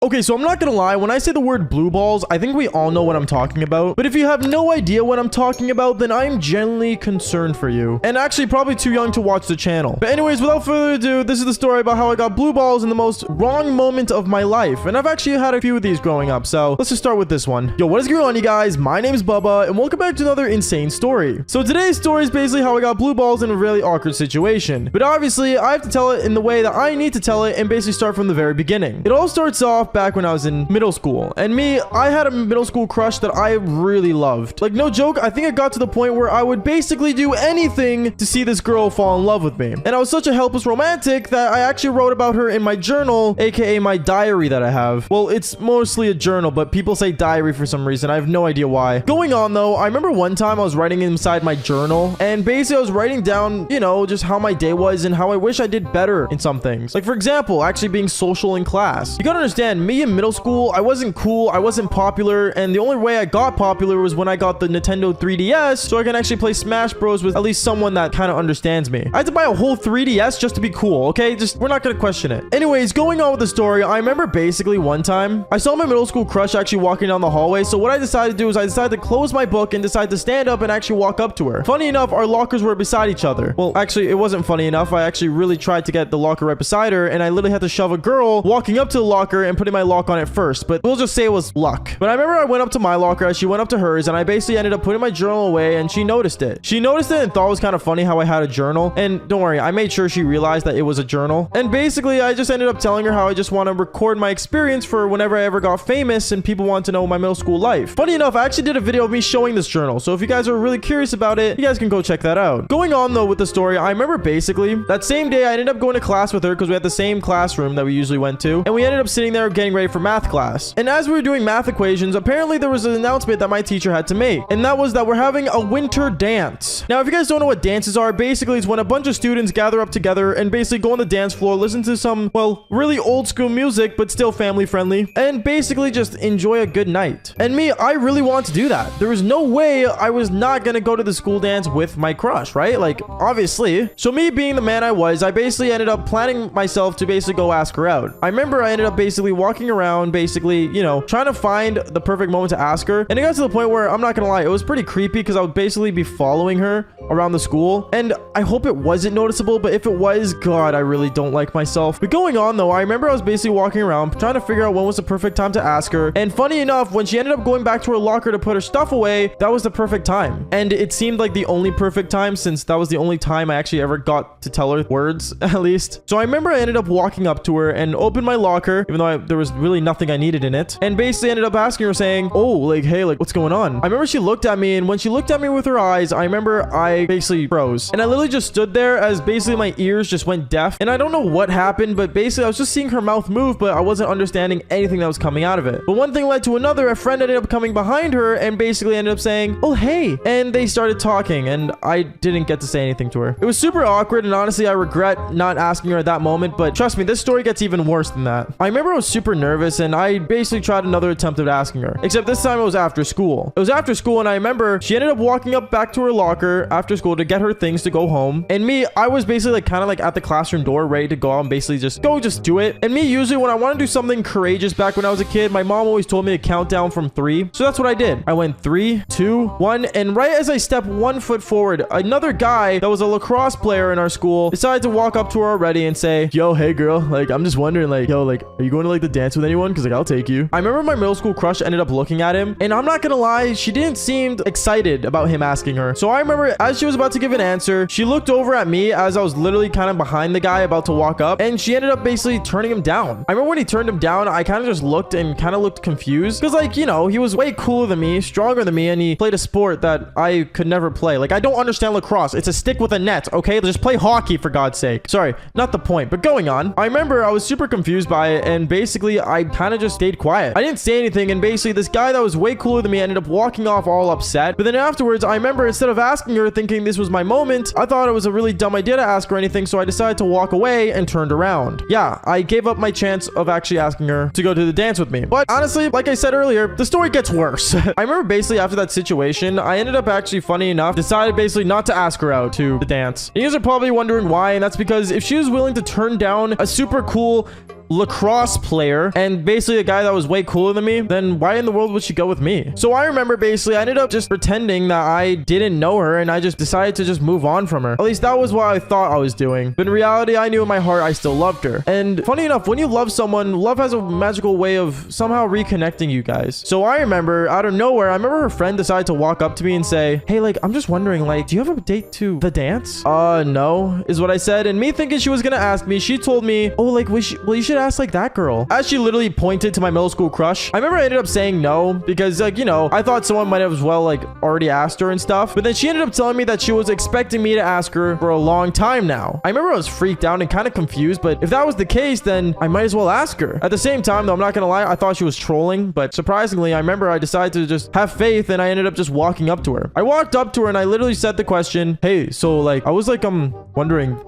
Okay, so I'm not gonna lie, when I say the word blue balls, I think we all know what I'm talking about. But if you have no idea what I'm talking about, then I'm genuinely concerned for you. And actually probably too young to watch the channel. But anyways, without further ado, this is the story about how I got blue balls in the most wrong moment of my life. And I've actually had a few of these growing up, so let's just start with this one. Yo, what is going on, you guys? My name is Bubba, and welcome back to another insane story. So today's story is basically how I got blue balls in a really awkward situation. But obviously, I have to tell it in the way that I need to tell it and basically start from the very beginning. It all starts off back when I was in middle school. And me, I had a middle school crush that I really loved. Like, no joke, I think it got to the point where I would basically do anything to see this girl fall in love with me. And I was such a helpless romantic that I actually wrote about her in my journal, aka my diary that I have. Well, it's mostly a journal, but people say diary for some reason. I have no idea why. Going on though, I remember one time I was writing inside my journal, and basically I was writing down, you know, just how my day was and how I wish I did better in some things. Like, for example, actually being social in class. You gotta understand, me in middle school, I wasn't cool, I wasn't popular, and the only way I got popular was when I got the Nintendo 3DS, so I can actually play Smash Bros with at least someone that kind of understands me. I had to buy a whole 3DS just to be cool, okay? Just, we're not gonna question it. Anyways, going on with the story, I remember basically one time, I saw my middle school crush actually walking down the hallway, so what I decided to do is I decided to close my book and decide to stand up and actually walk up to her. Funny enough, our lockers were beside each other. Well, actually, it wasn't funny enough. I actually really tried to get the locker right beside her, and I literally had to shove a girl walking up to the locker and putting my lock on it first, but we'll just say it was luck. But I remember I went up to my locker as she went up to hers, and I basically ended up putting my journal away, and she noticed it. She noticed it and thought it was kind of funny how I had a journal, and don't worry, I made sure she realized that it was a journal. And basically, I just ended up telling her how I just want to record my experience for whenever I ever got famous and people want to know my middle school life. Funny enough, I actually did a video of me showing this journal, so if you guys are really curious about it, you guys can go check that out. Going on though with the story, I remember basically that same day I ended up going to class with her because we had the same classroom that we usually went to, and we ended up sitting there getting ready for math class. And as we were doing math equations, apparently there was an announcement that my teacher had to make, and that was that we're having a winter dance. Now, if you guys don't know what dances are, basically it's when a bunch of students gather up together and basically go on the dance floor, listen to some, well, really old school music, but still family friendly, and basically just enjoy a good night. And me, I really want to do that. There was no way I was not gonna go to the school dance with my crush, right? Like, obviously. So me being the man I was, I basically ended up planning myself to basically go ask her out. I remember I ended up basically walking around, basically, you know, trying to find the perfect moment to ask her. And it got to the point where, I'm not gonna lie, it was pretty creepy because I would basically be following her around the school. And I hope it wasn't noticeable, but if it was, God, I really don't like myself. But going on though, I remember I was basically walking around trying to figure out when was the perfect time to ask her. And funny enough, when she ended up going back to her locker to put her stuff away, that was the perfect time. And it seemed like the only perfect time since that was the only time I actually ever got to tell her words, at least. So I remember I ended up walking up to her and opened my locker, even though there was really nothing I needed in it. And basically ended up asking her saying, oh, like, hey, like, what's going on? I remember she looked at me, and when she looked at me with her eyes, I remember I basically froze. And I literally just stood there as basically my ears just went deaf. And I don't know what happened, but basically I was just seeing her mouth move, but I wasn't understanding anything that was coming out of it. But one thing led to another. A friend ended up coming behind her and basically ended up saying, oh, hey. And they started talking, and I didn't get to say anything to her. It was super awkward, and honestly, I regret not asking her at that moment, but trust me, this story gets even worse than that. I remember I was super nervous, and I basically tried another attempt at asking her, except this time it was after school. It was after school, and I remember she ended up walking up back to her locker after school to get her things to go home. And me, I was basically like kind of like at the classroom door ready to go out and basically just do it. And me, usually when I want to do something courageous back when I was a kid, my mom always told me to count down from 3. So that's what I did. I went 3, 2, 1, and right as I stepped 1 foot forward, another guy that was a lacrosse player in our school decided to walk up to her already and say, yo, hey girl, like, I'm just wondering, like, yo, like, are you going to like the dance with anyone? Because like, I'll take you. I remember my middle school crush ended up looking at him, and I'm not gonna lie, she didn't seem excited about him asking her. So I remember as she was about to give an answer, she looked over at me as I was literally kind of behind the guy about to walk up, and she ended up basically turning him down. I remember when he turned him down, I kind of just looked and kind of looked confused because, like, you know, he was way cooler than me, stronger than me, and he played a sport that I could never play. Like, I don't understand lacrosse. It's a stick with a net, okay? Just play hockey, for God's sake. Sorry, not the point, but going on. I remember I was super confused by it, and basically I kind of just stayed quiet. I didn't say anything, and basically this guy that was way cooler than me ended up walking off all upset. But then afterwards, I remember instead of asking her, thinking this was my moment, I thought it was a really dumb idea to ask her anything, so I decided to walk away and turned around. Yeah, I gave up my chance of actually asking her to go to the dance with me. But honestly, like I said earlier, the story gets worse. I remember basically after that situation, I ended up actually, funny enough, decided basically not to ask her out to the dance. And you guys are probably wondering why, and that's because if she was willing to turn down a super cool lacrosse player and basically a guy that was way cooler than me, then why in the world would she go with me? So I remember basically I ended up just pretending that I didn't know her and I just decided to just move on from her. At least that was what I thought I was doing. But in reality, I knew in my heart I still loved her. And funny enough, when you love someone, love has a magical way of somehow reconnecting you guys. So I remember out of nowhere, I remember her friend decided to walk up to me and say, hey, like, I'm just wondering, like, do you have a date to the dance? No, is what I said. And me thinking she was gonna ask me, she told me, oh, like, well, you should ask like that girl. As she literally pointed to my middle school crush. I remember I ended up saying no because, like, you know, I thought someone might have as well, like, already asked her and stuff. But then she ended up telling me that she was expecting me to ask her for a long time now. I remember I was freaked out and kind of confused, but if that was the case, then I might as well ask her. At the same time, though, I'm not gonna lie, I thought she was trolling, but surprisingly, I remember I decided to just have faith and I ended up just walking up to her. I walked up to her and I literally said the question, hey, so like, I was like, wondering,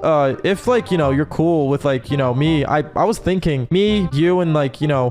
if like, you know, you're cool with like, you know, me, I was thinking me, you, and like, you know,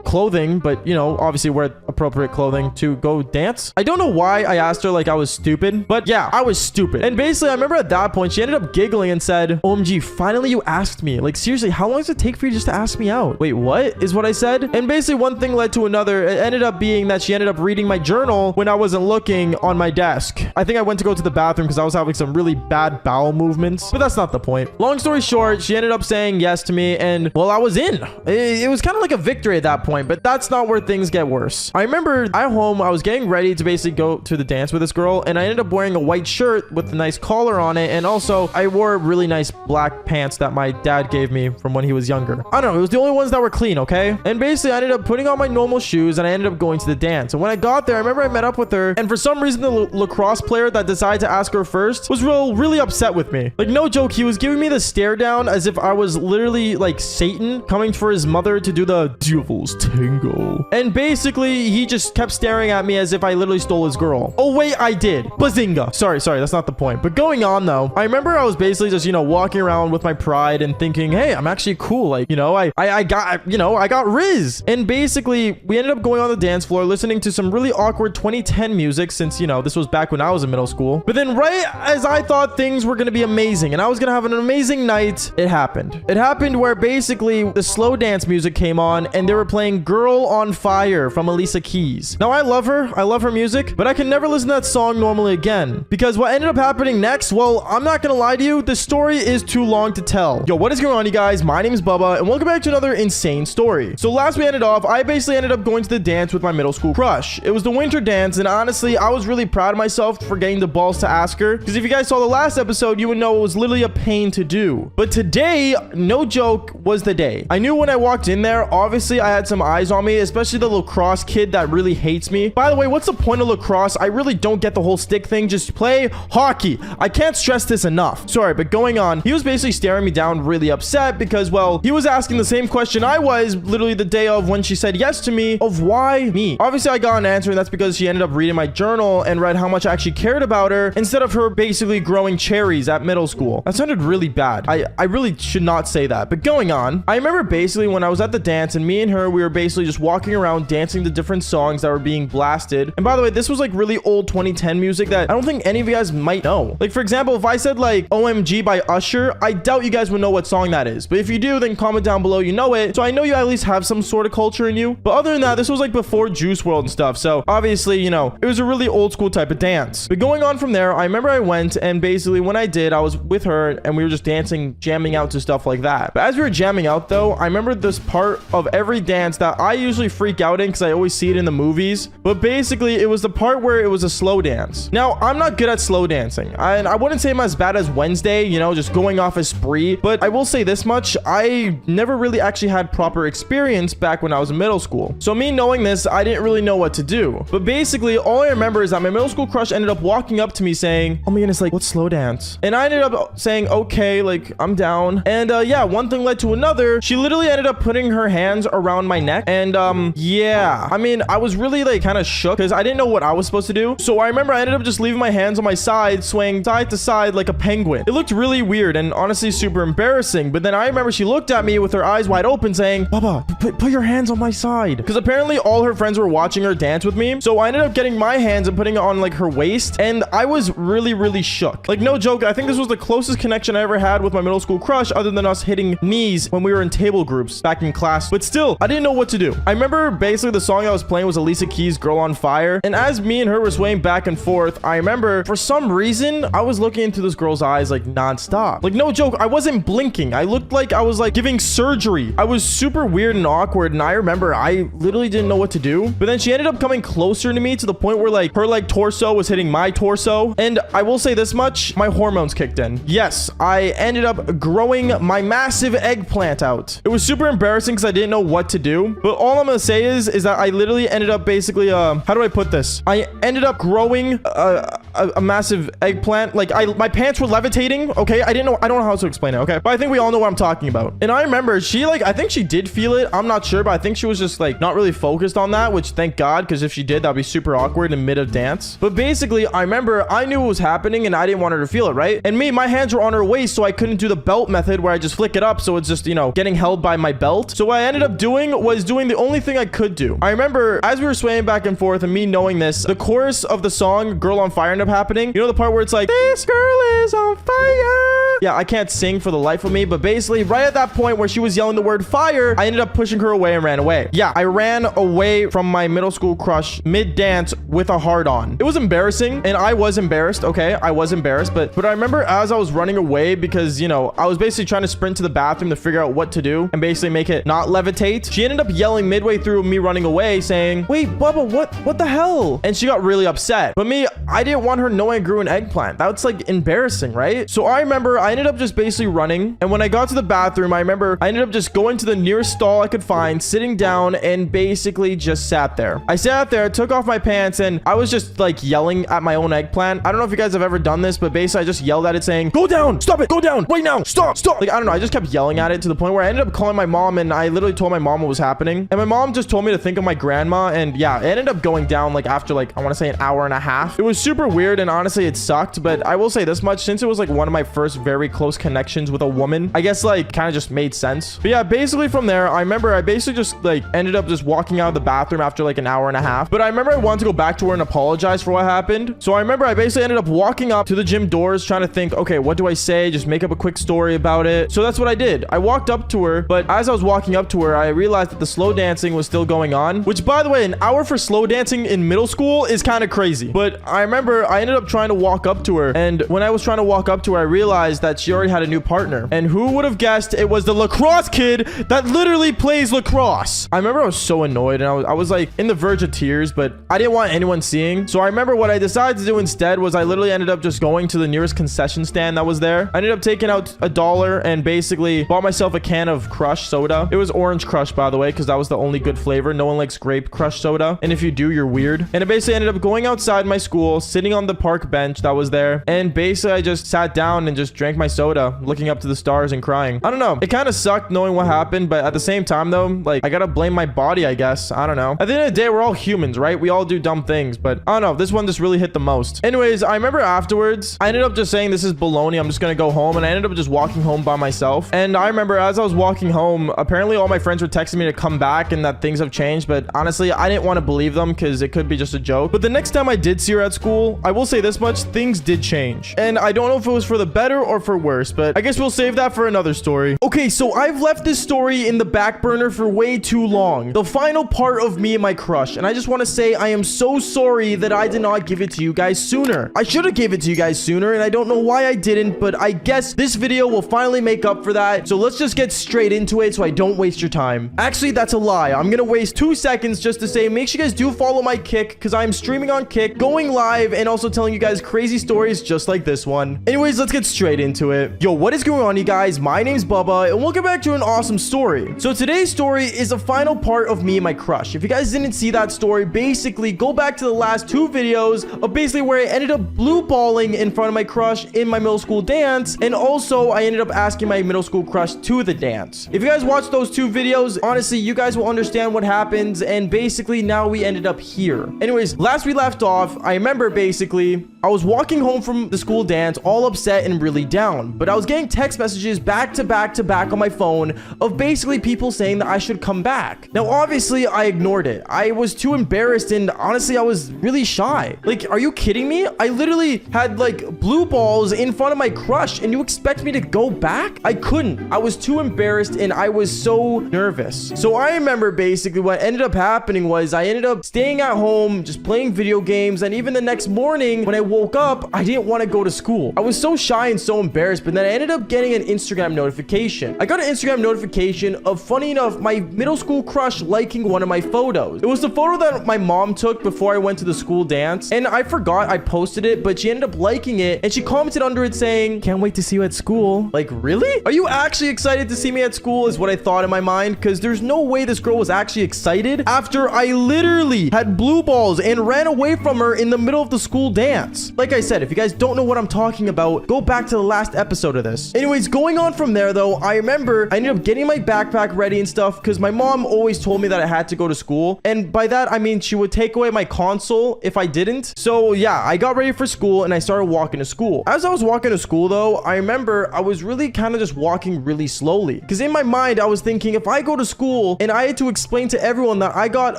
clothing, but you know, obviously wear appropriate clothing to go dance. I don't know why I asked her like I was stupid, but yeah, I was stupid. And basically, I remember at that point, she ended up giggling and said, OMG, finally you asked me. Like, seriously, how long does it take for you just to ask me out? Wait, what is what I said? And basically one thing led to another. It ended up being that she ended up reading my journal when I wasn't looking on my desk. I think I went to go to the bathroom because I was having some really bad bowel movements, but that's not the point. Long story short, she ended up saying yes to me and well, I was in. It was kind of like a victory at that point, but that's not where things get worse. I remember at home, I was getting ready to basically go to the dance with this girl and I ended up wearing a white shirt with a nice collar on it. And also I wore really nice black pants that my dad gave me from when he was younger. I don't know. It was the only ones that were clean. Okay. And basically I ended up putting on my normal shoes and I ended up going to the dance. And when I got there, I remember I met up with her and for some reason, the lacrosse player that decided to ask her first was really upset with me. Like, no joke. He was giving me the stare down as if I was literally like Satan coming for his mother to do the devil's tango. And basically he just kept staring at me as if I literally stole his girl. Oh wait, I did. Bazinga. Sorry. That's not the point. But going on though, I remember I was basically just, you know, walking around with my pride and thinking, hey, I'm actually cool. Like, you know, I got Riz. And basically we ended up going on the dance floor, listening to some really awkward 2010 music since, you know, this was back when I was in middle school. But then right as I thought things were going to be amazing and I was going to have an amazing night, it happened. It happened where basically the slow dance music came on and they were playing Girl on Fire from Alicia Keys. Now I love her music, but I can never listen to that song normally again because what ended up happening next, well, I'm not going to lie to you, the story is too long to tell. Yo, what is going on, you guys? My name is Bubba and welcome back to another insane story. So last we ended off, I basically ended up going to the dance with my middle school crush. It was the winter dance and honestly, I was really proud of myself for getting the balls to ask her because if you guys saw the last episode, you would know it was literally a pain to do. But today, no joke, was the day. I knew when I walked in there, obviously I had some eyes on me, especially the lacrosse kid that really hates me. By the way, what's the point of lacrosse? I really don't get the whole stick thing. Just play hockey. I can't stress this enough. Sorry, but going on, he was basically staring me down really upset because, well, he was asking the same question I was literally the day of when she said yes to me of why me. Obviously, I got an answer and that's because she ended up reading my journal and read how much I actually cared about her instead of her basically growing cherries at middle school. That sounded really bad. I really should not say that. But going on, I remember basically when I was at the dance and me and her, we were basically just walking around dancing to different songs that were being blasted. And by the way, this was like really old 2010 music that I don't think any of you guys might know. Like, for example, if I said like OMG by Usher, I doubt you guys would know what song that is. But if you do, then comment down below you know it. So I know you at least have some sort of culture in you. But other than that, this was like before Juice WRLD and stuff. So obviously, you know, it was a really old school type of dance. But going on from there, I remember I went and basically when I did, I was with her and we were just dancing, jamming out to stuff like that. But as we were jamming out though, I remember this part of every dance that I usually freak out in because I always see it in the movies. But basically it was the part where it was a slow dance. Now, I'm not good at slow dancing. And I wouldn't say I'm as bad as Wednesday, you know, just going off a spree. But I will say this much, I never really actually had proper experience back when I was in middle school. So me knowing this, I didn't really know what to do. But basically, all I remember is that my middle school crush ended up walking up to me saying, oh my goodness, like, what's slow dance? And I ended up saying, okay, like, I'm down. And yeah, one thing led to another. She literally ended up putting her hands around my neck. And yeah, I mean, I was really like kind of shook because I didn't know what I was supposed to do. So I remember I ended up just leaving my hands on my side, swaying side to side like a penguin. It looked really weird and honestly super embarrassing. But then I remember she looked at me with her eyes wide open saying, Baba, put your hands on my side. Because apparently all her friends were watching her dance with me. So I ended up getting my hands and putting it on like her waist. And I was really shook. Like, no joke. I think this was the closest connection I ever had with my middle school crush other than us hitting knees when we were in table groups back in class, but still, I didn't know what to do. I remember basically the song I was playing was Alicia Keys' Girl on Fire, and as me and her were swaying back and forth, I remember for some reason, I was looking into this girl's eyes like nonstop. Like, no joke, I wasn't blinking. I looked like I was like giving surgery. I was super weird and awkward, and I remember I literally didn't know what to do. But then she ended up coming closer to me to the point where like her like torso was hitting my torso. And I will say this much, my hormones kicked in. Yes, I ended up growing my massive eggplant out. It was super embarrassing because I didn't know what to do. But all I'm gonna say is that I literally ended up basically, how do I put this? I ended up growing a massive eggplant. Like my pants were levitating. Okay, I don't know how to explain it. Okay, but I think we all know what I'm talking about. And I remember she like, I think she did feel it. I'm not sure, but I think she was just like not really focused on that, which thank God, because if she did, that'd be super awkward in mid of dance. But basically, I remember I knew what was happening and I didn't want her to feel it, right? And me, my hands were on her waist, so I couldn't do the belt method where I just flick it up, so it's just, you know, getting held by my belt. So what I ended up doing was doing the only thing I could do. I remember as we were swaying back and forth and me knowing this, the chorus of the song Girl on Fire ended up happening. You know the part where it's like, this girl is on fire. Yeah, I can't sing for the life of me, but basically right at that point where she was yelling the word fire, I ended up pushing her away and ran away. Yeah, I ran away from my middle school crush mid-dance with a hard on. It was embarrassing, and I was embarrassed. Okay, I was embarrassed, but I remember as I was running away, because, you know, I was basically trying to sprint to the bathroom to figure out what to do and basically make it not levitate. She ended up yelling midway through me running away saying, wait, Bubba, what the hell? And she got really upset. But me, I didn't want her knowing I grew an eggplant. That's like embarrassing, right? So I remember I ended up just basically running. And when I got to the bathroom, I remember I ended up just going to the nearest stall I could find, sitting down, and basically just sat there. I sat there, took off my pants, and I was just like yelling at my own eggplant. I don't know if you guys have ever done this, but basically I just yelled at it saying, go down, stop it, go down, right now, stop. Like, I don't know. I just kept yelling at it to the point where I ended up calling my mom, and I literally told my mom what was happening. And my mom just told me to think of my grandma. And yeah, it ended up going down like after like, I want to say an hour and a half. It was super weird, and honestly, it sucked. But I will say this much, since it was like one of my first very close connections with a woman, I guess like kind of just made sense. But yeah, basically from there, I remember I basically just like ended up just walking out of the bathroom after like an hour and a half. But I remember I wanted to go back to her and apologize for what happened. So I remember I basically ended up walking up to the gym doors trying to think, okay, what do I say? Just make up a quick story about it. So that's what I did. I walked up to her, but as I was walking up to her, I realized that the slow dancing was still going on, which, by the way, an hour for slow dancing in middle school is kind of crazy. But I remember I ended up trying to walk up to her, and when I was trying to walk up to her, I realized that she already had a new partner. And who would have guessed it was the lacrosse kid that literally plays lacrosse? I remember I was so annoyed, and I was like in the verge of tears, but I didn't want anyone seeing. So I remember what I decided to do instead was I literally ended up just going to the nearest concession stand that was there. I ended up taking out $1 and basically bought myself a can of Crush soda. It was orange Crush, by the way, because that was the only good flavor. No one likes grape Crush soda, and if you do, you're weird. And I basically ended up going outside my school, sitting on the park bench that was there, and basically I just sat down and just drank my soda, looking up to the stars and crying. I don't know, it kind of sucked knowing what happened, but at the same time though, like, I gotta blame my body, I guess. I don't know. At the end of the day, we're all humans, right? We all do dumb things, but I don't know, this one just really hit the most. Anyways, I remember afterwards I ended up just saying, this is baloney, I'm just gonna go home. And I ended up just walking home by myself. And I remember as I was walking home, apparently all my friends were texting me to come back and that things have changed, but honestly, I didn't want to believe them because it could be just a joke. But the next time I did see her at school, I will say this much, things did change. And I don't know if it was for the better or for worse, but I guess we'll save that for another story. Okay, so I've left this story in the back burner for way too long. The final part of me and my crush. And I just want to say I am so sorry that I did not give it to you guys sooner. I should have gave it to you guys sooner, and I don't know why I didn't, but I guess this video will finally make up for that. So let's just get straight into it so I don't waste your time. Actually, that's a lie. I'm gonna waste 2 seconds just to say, make sure you guys do follow my Kick, because I'm streaming on Kick, going live, and also telling you guys crazy stories just like this one. Anyways, let's get straight into it. Yo, what is going on, you guys? My name's Bubba, and we'll get back to an awesome story. So today's story is the final part of me and my crush. If you guys didn't see that story, basically go back to the last 2 videos of basically where I ended up blue balling in front of my crush in my middle school dance, and also I ended up asking my middle school crush to the dance. If you guys watch those 2 videos, honestly, you guys will understand what happens, and basically now we ended up here. Anyways, last we left off, I remember basically I was walking home from the school dance all upset and really down, but I was getting text messages back to back to back on my phone of basically people saying that I should come back. Now, obviously, I ignored it. I was too embarrassed, and honestly, I was really shy. Like, are you kidding me? I literally had like blue balls in front of my crush, and you expect me to go back? I couldn't. I was too embarrassed embarrassed and I was so nervous. So I remember basically what ended up happening was I ended up staying at home, just playing video games. And even the next morning when I woke up, I didn't want to go to school. I was so shy and so embarrassed, but then I ended up getting an Instagram notification. I got an Instagram notification of, funny enough, my middle school crush liking one of my photos. It was the photo that my mom took before I went to the school dance. And I forgot I posted it, but she ended up liking it. And she commented under it saying, "Can't wait to see you at school." Like, really? Are you actually excited to see me at school is what I thought in my mind, because there's no way this girl was actually excited after I literally had blue balls and ran away from her in the middle of the school dance. Like I said, if you guys don't know what I'm talking about, go back to the last episode of this. Anyways, going on from there though, I remember I ended up getting my backpack ready and stuff because my mom always told me that I had to go to school. And by that, I mean she would take away my console if I didn't. So yeah, I got ready for school and I started walking to school. As I was walking to school though, I remember I was really kind of just walking really slowly because in my mind, I was thinking if I go to school and I had to explain to everyone that I got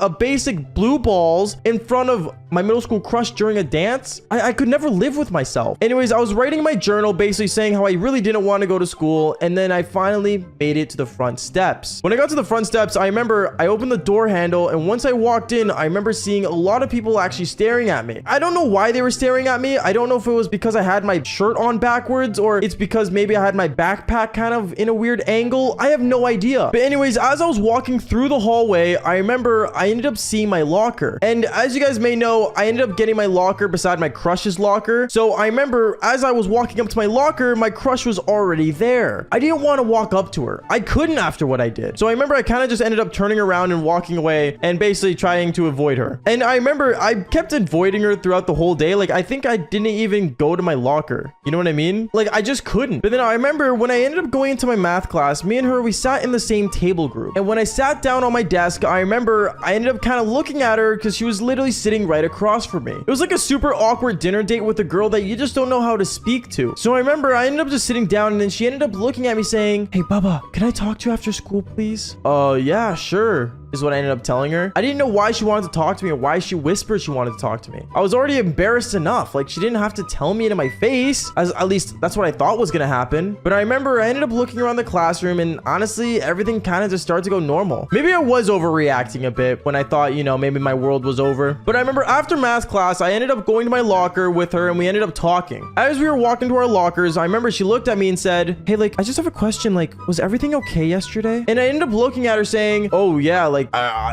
a basic blue balls in front of my middle school crush during a dance, I could never live with myself. Anyways, I was writing my journal basically saying how I really didn't want to go to school, and then I finally made it to the front steps. When I got to the front steps, I remember I opened the door handle, and once I walked in, I remember seeing a lot of people actually staring at me. I don't know why they were staring at me. I don't know if it was because I had my shirt on backwards or it's because maybe I had my backpack kind of in a weird angle. I have no idea. But anyways, as I was walking through the hallway, I remember I ended up seeing my locker. And as you guys may know, I ended up getting my locker beside my crush's locker. So I remember as I was walking up to my locker, my crush was already there. I didn't want to walk up to her. I couldn't after what I did. So I remember I kind of just ended up turning around and walking away and basically trying to avoid her. And I remember I kept avoiding her throughout the whole day. Like, I think I didn't even go to my locker. You know what I mean? Like, I just couldn't. But then I remember when I ended up going into my math class, me and her, we sat in the same table group. And when I sat down on my desk, I remember I ended up kind of looking at her because she was literally sitting right across from me. It was like a super awkward dinner date with a girl that you just don't know how to speak to. So I remember I ended up just sitting down and then she ended up looking at me saying, "Hey, Bubba, can I talk to you after school, please?" Yeah, sure, is what I ended up telling her. I didn't know why she wanted to talk to me or why she whispered she wanted to talk to me. I was already embarrassed enough. Like, she didn't have to tell me to my face, as at least that's what I thought was gonna happen. But I remember I ended up looking around the classroom and honestly, everything kind of just started to go normal. Maybe I was overreacting a bit when I thought, you know, maybe my world was over. But I remember after math class, I ended up going to my locker with her and we ended up talking. As we were walking to our lockers, I remember she looked at me and said, "Hey, like, I just have a question. Like, was everything okay yesterday?" And I ended up looking at her saying, "Oh yeah, like,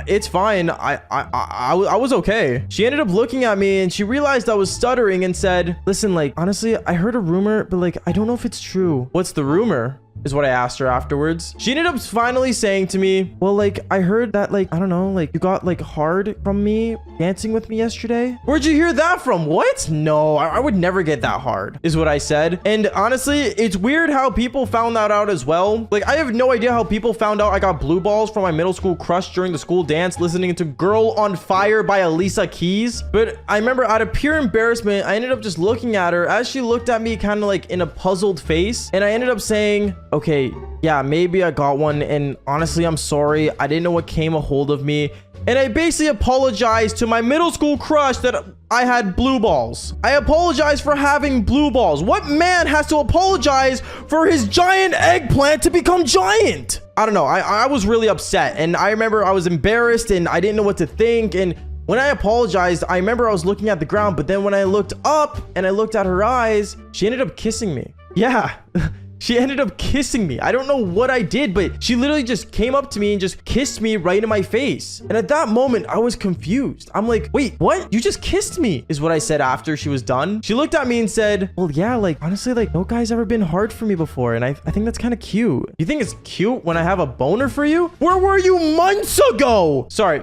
it's fine. I was okay." She ended up looking at me and she realized I was stuttering and said, "Listen, like, honestly, I heard a rumor, but like, I don't know if it's true." "What's the rumor?" is what I asked her afterwards. She ended up finally saying to me, "Well, like, I heard that, like, I don't know, like, you got, like, hard from me dancing with me yesterday." "Where'd you hear that from?" "What? No, I would never get that hard," is what I said. And honestly, it's weird how people found that out as well. Like, I have no idea how people found out I got blue balls from my middle school crush during the school dance listening to Girl on Fire by Alicia Keys. But I remember out of pure embarrassment, I ended up just looking at her as she looked at me kind of like in a puzzled face. And I ended up saying, "Okay, yeah, maybe I got one. And honestly, I'm sorry. I didn't know what came a hold of me." And I basically apologized to my middle school crush that I had blue balls. I apologize for having blue balls. What man has to apologize for his giant eggplant to become giant? I don't know. I was really upset. And I remember I was embarrassed and I didn't know what to think. And when I apologized, I remember I was looking at the ground. But then when I looked up and I looked at her eyes, she ended up kissing me. Yeah. She ended up kissing me. I don't know what I did, but she literally just came up to me and just kissed me right in my face. And at that moment, I was confused. I'm like, "Wait, what? You just kissed me," is what I said after she was done. She looked at me and said, "Well, yeah, like, honestly, like, no guy's ever been hard for me before. And I think that's kind of cute." "You think it's cute when I have a boner for you? Where were you months ago?" Sorry.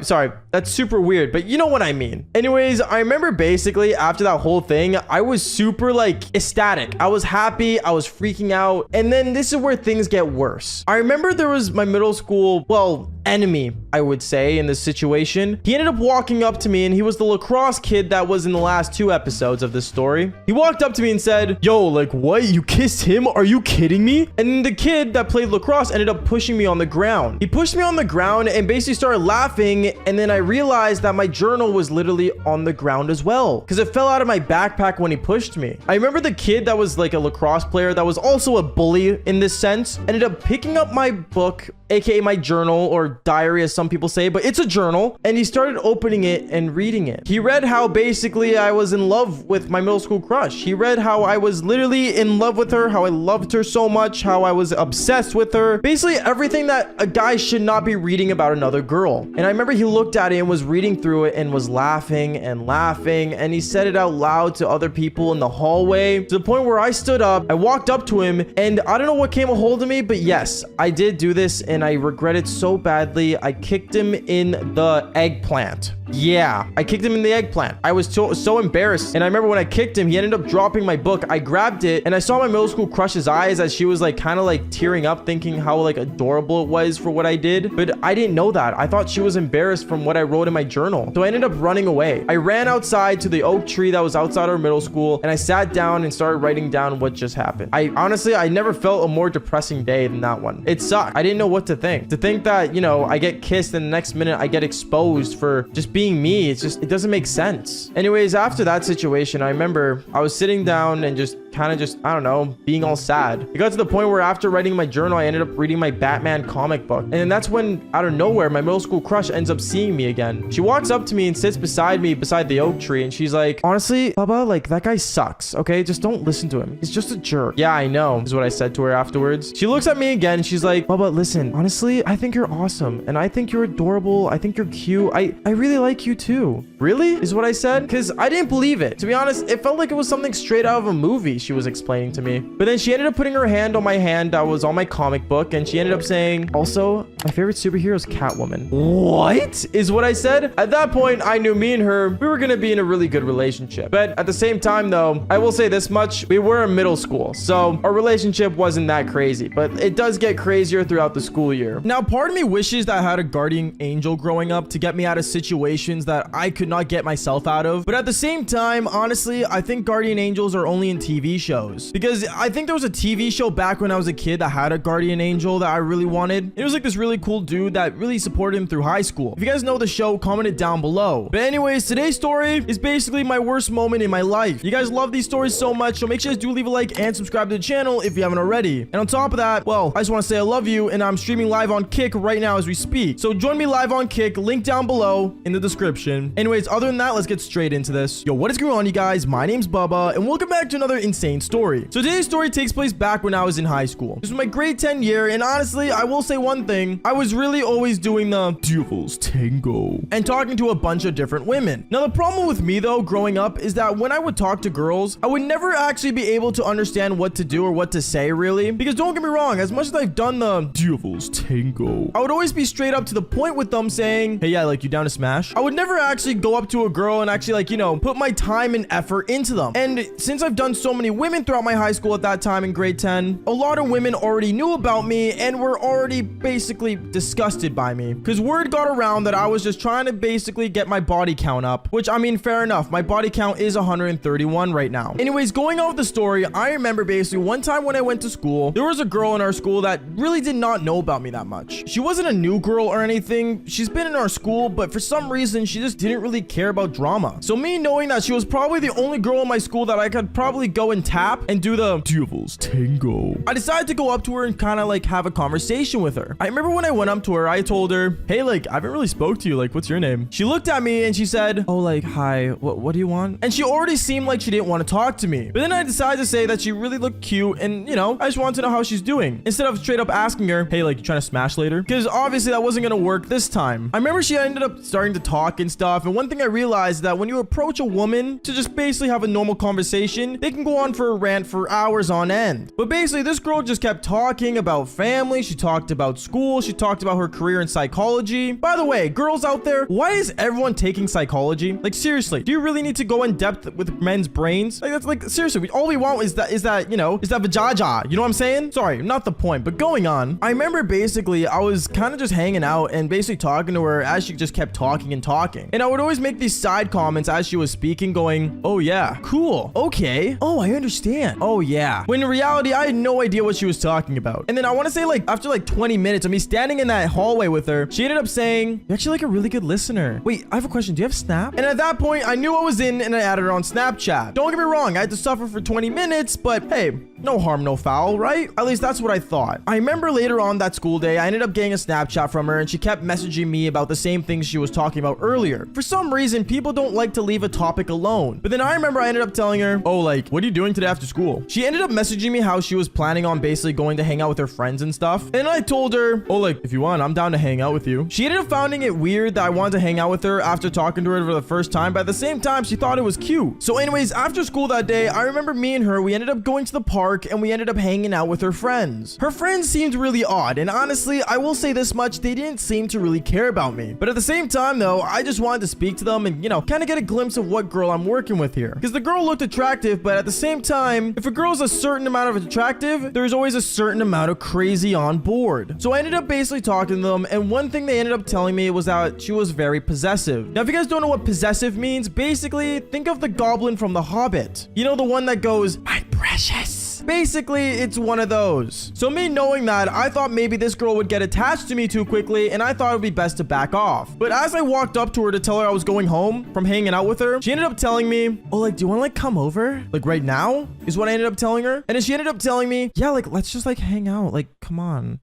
That's super weird, but you know what I mean. Anyways, I remember basically after that whole thing, I was super like ecstatic. I was happy. I was freaking out. And then this is where things get worse. I remember there was my middle school, well, enemy, I would say, in this situation. He ended up walking up to me and he was the lacrosse kid that was in the last 2 episodes of this story. He walked up to me and said, "Yo, like, what? You kissed him? Are you kidding me?" And the kid that played lacrosse ended up pushing me on the ground. He pushed me on the ground and basically started laughing. And then I realized that my journal was literally on the ground as well because it fell out of my backpack when he pushed me. I remember the kid that was like a lacrosse player that was also a bully in this sense, ended up picking up my book, aka my journal or diary as some people say, but it's a journal, and he started opening it and reading it. He read how basically I was in love with my middle school crush. He read how I was literally in love with her, how I loved her so much, how I was obsessed with her. Basically everything that a guy should not be reading about another girl. And I remember he looked at it and was reading through it and was laughing, and he said it out loud to other people in the hallway, to the point where I stood up, I walked up to him, and I don't know what came a hold of me, but yes, I did do this, and I regret it so badly. I kicked him in the eggplant. Yeah, I kicked him in the eggplant. I was so embarrassed. And I remember when I kicked him, he ended up dropping my book. I grabbed it and I saw my middle school crush's eyes as she was like kind of like tearing up, thinking how like adorable it was for what I did. But I didn't know that. I thought she was embarrassed from what I wrote in my journal. So I ended up running away. I ran outside to the oak tree that was outside our middle school, and I sat down and started writing down what just happened. I never felt a more depressing day than that one. It sucked. I didn't know what to think. To think that, you know, I get kissed and the next minute I get exposed for just being me. It's just, it doesn't make sense. Anyways, after that situation, I remember I was sitting down and just kind of just, I don't know, being all sad. It got to the point where after writing my journal, I ended up reading my Batman comic book. And then that's when, out of nowhere, my middle school crush ends up seeing me again. She walks up to me and sits beside me beside the oak tree. And she's like, honestly, Bubba, like that guy sucks. Okay, just don't listen to him. He's just a jerk. Yeah, I know, is what I said to her afterwards. She looks at me again. And she's like, Bubba, listen, honestly, I think you're awesome. And I think you're adorable. I think you're cute. I really like you too. Really? Is what I said? Because I didn't believe it. To be honest, it felt like it was something straight out of a movie she was explaining to me. But then she ended up putting her hand on my hand that was on my comic book, and she ended up saying, also, my favorite superhero is Catwoman. What? Is what I said? At that point, I knew me and her, we were going to be in a really good relationship. But at the same time, though, I will say this much, we were in middle school, so our relationship wasn't that crazy, but it does get crazier throughout the school year. Now, part of me wishes that I had a guardian angel growing up to get me out of situations that I could not get myself out of. But at the same time, honestly, I think guardian angels are only in TV shows. Because I think there was a TV show back when I was a kid that had a guardian angel that I really wanted. It was like this really cool dude that really supported him through high school. If you guys know the show, comment it down below. But anyways, today's story is basically my worst moment in my life. You guys love these stories so much, so make sure you guys do leave a like and subscribe to the channel if you haven't already. And on top of that, well, I just want to say I love you, and I'm streaming live on Kick right now as we speak. So join me live on Kick, link down below in the description. Anyways, other than that, let's get straight into this. Yo, what is going on, you guys? My name's Bubba, and welcome back to another insane story. So today's story takes place back when I was in high school. This was my grade 10 year, and honestly, I will say one thing. I was really always doing the devil's tango and talking to a bunch of different women. Now, the problem with me, though, growing up is that when I would talk to girls, I would never actually be able to understand what to do or what to say, really. Because don't get me wrong, as much as I've done the devil's tango, I would always be straight up to the point with them saying, hey, yeah, like, you down to smash? I would never actually go up to a girl and actually, like, you know, put my time and effort into them. And since I've done so many women throughout my high school at that time in grade 10, a lot of women already knew about me and were already basically disgusted by me. Because word got around that I was just trying to basically get my body count up, which, I mean, fair enough. My body count is 131 right now. Anyways, going on with the story, I remember basically one time when I went to school, there was a girl in our school that really did not know about me that much. She wasn't a new girl or anything. She's been in our school, but for some reason, she just didn't really care about drama. So me knowing that she was probably the only girl in my school that I could probably go and tap and do the devil's tango, I decided to go up to her and kind of like have a conversation with her. I remember when I went up to her, I told her, hey, like, I haven't really spoke to you. Like, what's your name? She looked at me and she said, oh, like, hi, what do you want? And she already seemed like she didn't want to talk to me. But then I decided to say that she really looked cute and, you know, I just wanted to know how she's doing. Instead of straight up asking her, hey, like, you trying to smash later? Because obviously that wasn't going to work this time. I remember she ended up starting to talk and stuff. And one thing I realized that when you approach a woman to just basically have a normal conversation, they can go on for a rant for hours on end. But basically this girl just kept talking about family. She talked about school. She talked about her career in psychology. By the way, girls out there, why is everyone taking psychology? Like, seriously, do you really need to go in depth with men's brains? Like, that's like, seriously, all we want is that vajaja. You know what I'm saying? Sorry, not the point, but going on. I remember basically I was kind of just hanging out and basically talking to her as she just kept talking and talking. And I would always make these side comments as she was speaking going, oh yeah, cool. Okay. Oh, I understand. Oh, yeah. When in reality, I had no idea what she was talking about. And then I want to say, like, after like 20 minutes of me standing in that hallway with her, she ended up saying, you're actually like a really good listener. Wait, I have a question. Do you have Snap? And at that point, I knew I was in and I added her on Snapchat. Don't get me wrong. I had to suffer for 20 minutes, but hey, no harm, no foul, right? At least that's what I thought. I remember later on that school day, I ended up getting a Snapchat from her and she kept messaging me about the same things she was talking about earlier. For some reason, people don't like to leave a topic alone. But then I remember I ended up telling her, oh, like, what are you doing today after school? She ended up messaging me how she was planning on basically going to hang out with her friends and stuff. And I told her, oh, like, if you want, I'm down to hang out with you. She ended up finding it weird that I wanted to hang out with her after talking to her for the first time, but at the same time, she thought it was cute. So anyways, after school that day, I remember me and her, we ended up going to the park and we ended up hanging out with her friends. Her friends seemed really odd, and honestly, I will say this much, they didn't seem to really care about me. But at the same time though, I just wanted to speak to them and, you know, kind of get a glimpse of what girl I'm working with here. Because the girl looked attractive, but at the same time, if a girl's a certain amount of attractive, there's always a certain amount of crazy on board. So I ended up basically talking to them, and one thing they ended up telling me was that she was very possessive. Now, if you guys don't know what possessive means, basically, think of the goblin from The Hobbit. You know, the one that goes, my precious. Basically, it's one of those. So me knowing that, I thought maybe this girl would get attached to me too quickly, and I thought it would be best to back off. But as I walked up to her to tell her I was going home from hanging out with her, she ended up telling me, oh, like, do you want to like come over? Like right now? Is what I ended up telling her. And then she ended up telling me, yeah, like, let's just like hang out. Like, come on.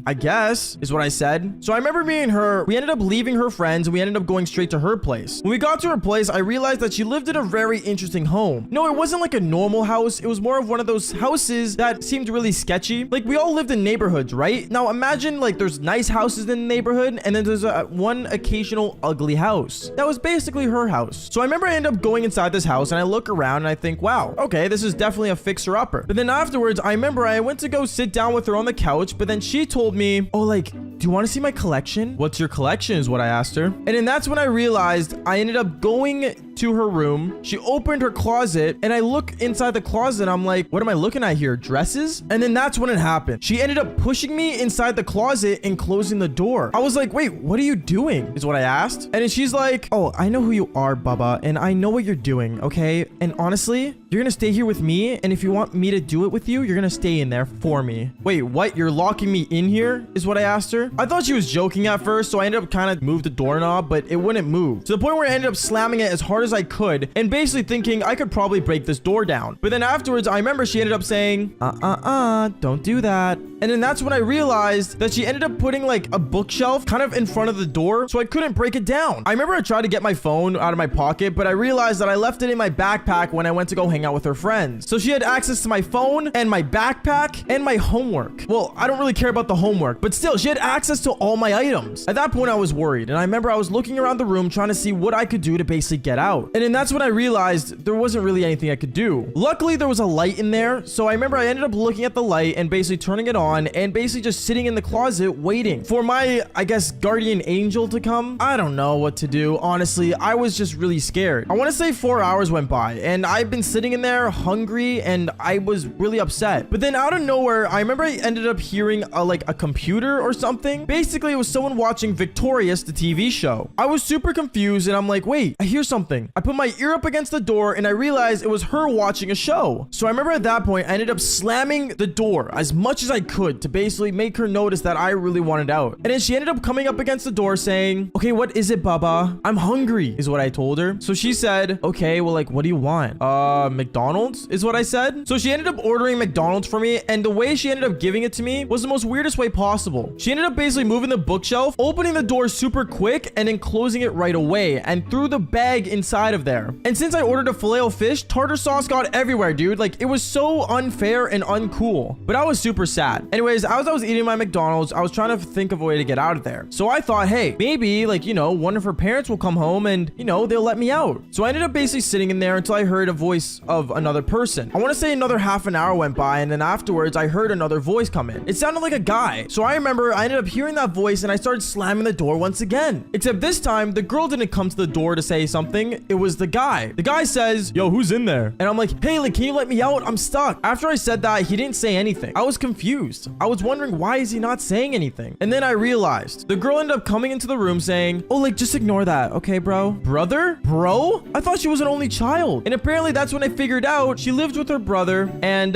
I guess is what I said. So I remember me and her, we ended up leaving her friends and we ended up going straight to her place. When we got to her place, I realized that she lived in a very interesting home. No, it wasn't like a normal house. It was more of one of those houses that seemed really sketchy. Like we all lived in neighborhoods, right? Now imagine like there's nice houses in the neighborhood and then there's one occasional ugly house. That was basically her house. So I remember I ended up going inside this house and I look around and I think, wow, okay, this is definitely a fixer-upper. But then afterwards, I remember I went to go sit down with her on the couch, but then she told me, oh, like, do you want to see my collection? What's your collection is what I asked her. And then that's when I realized I ended up going to her room. She opened her closet and I look inside the closet. I'm like, what am I looking at here? Dresses? And then that's when it happened. She ended up pushing me inside the closet and closing the door. I was like, wait, what are you doing? Is what I asked. And then she's like, oh, I know who you are, Bubba, and I know what you're doing, okay? And honestly, you're gonna stay here with me, and if you want me to do it with you, you're gonna stay in there for me. Wait, what? You're locking me in here? Is what I asked her. I thought she was joking at first, so I ended up kind of moved the doorknob, but it wouldn't move. To the point where I ended up slamming it as hard as I could, and basically thinking I could probably break this door down. But then afterwards, I remember she ended up saying, don't do that. And then that's when I realized that she ended up putting like a bookshelf kind of in front of the door, so I couldn't break it down. I remember I tried to get my phone out of my pocket, but I realized that I left it in my backpack when I went to go hang out with her friends. So she had access to my phone and my backpack and my homework. Well, I don't really care about the homework, but still, she had access to all my items. At that point, I was worried, and I remember I was looking around the room trying to see what I could do to basically get out. And then that's when I realized there wasn't really anything I could do. Luckily, there was a light in there, so I remember I ended up looking at the light and basically turning it on and basically just sitting in the closet waiting for my, I guess, guardian angel to come. I don't know what to do. Honestly, I was just really scared. I want to say 4 hours went by and I've been sitting in there hungry and I was really upset. But then out of nowhere, I remember I ended up hearing like a computer or something. Basically, it was someone watching Victorious, the TV show. I was super confused and I'm like, wait, I hear something. I put my ear up against the door and I realized it was her watching a show. So I remember at that point, I ended up slamming the door as much as I could to basically make her notice that I really wanted out. And then she ended up coming up against the door saying, okay, what is it, Bubba? I'm hungry, is what I told her. So she said, okay, well, like, what do you want? McDonald's is what I said. So she ended up ordering McDonald's for me, and the way she ended up giving it to me was the most weirdest way possible. She ended up basically moving the bookshelf, opening the door super quick, and then closing it right away, and threw the bag inside of there. And since I ordered a filet-o-fish, tartar sauce got everywhere, dude. Like, it was so unfair and uncool. But I was super sad. Anyways, as I was eating my McDonald's, I was trying to think of a way to get out of there. So I thought, hey, maybe, like, you know, one of her parents will come home and, you know, they'll let me out. So I ended up basically sitting in there until I heard a voice of another person. I want to say another half an hour went by, and then afterwards, I heard another voice come in. It sounded like a guy. So I remember I ended up hearing that voice, and I started slamming the door once again. Except this time, the girl didn't come to the door to say something. It was the guy. The guy says, yo, who's in there? And I'm like, hey, like, can you let me out? I'm stuck. After I said that, he didn't say anything. I was confused. I was wondering, why is he not saying anything? And then I realized the girl ended up coming into the room saying, oh, like, just ignore that. Okay, bro. Brother? Bro? I thought she was an only child. And apparently that's when I figured out she lived with her brother and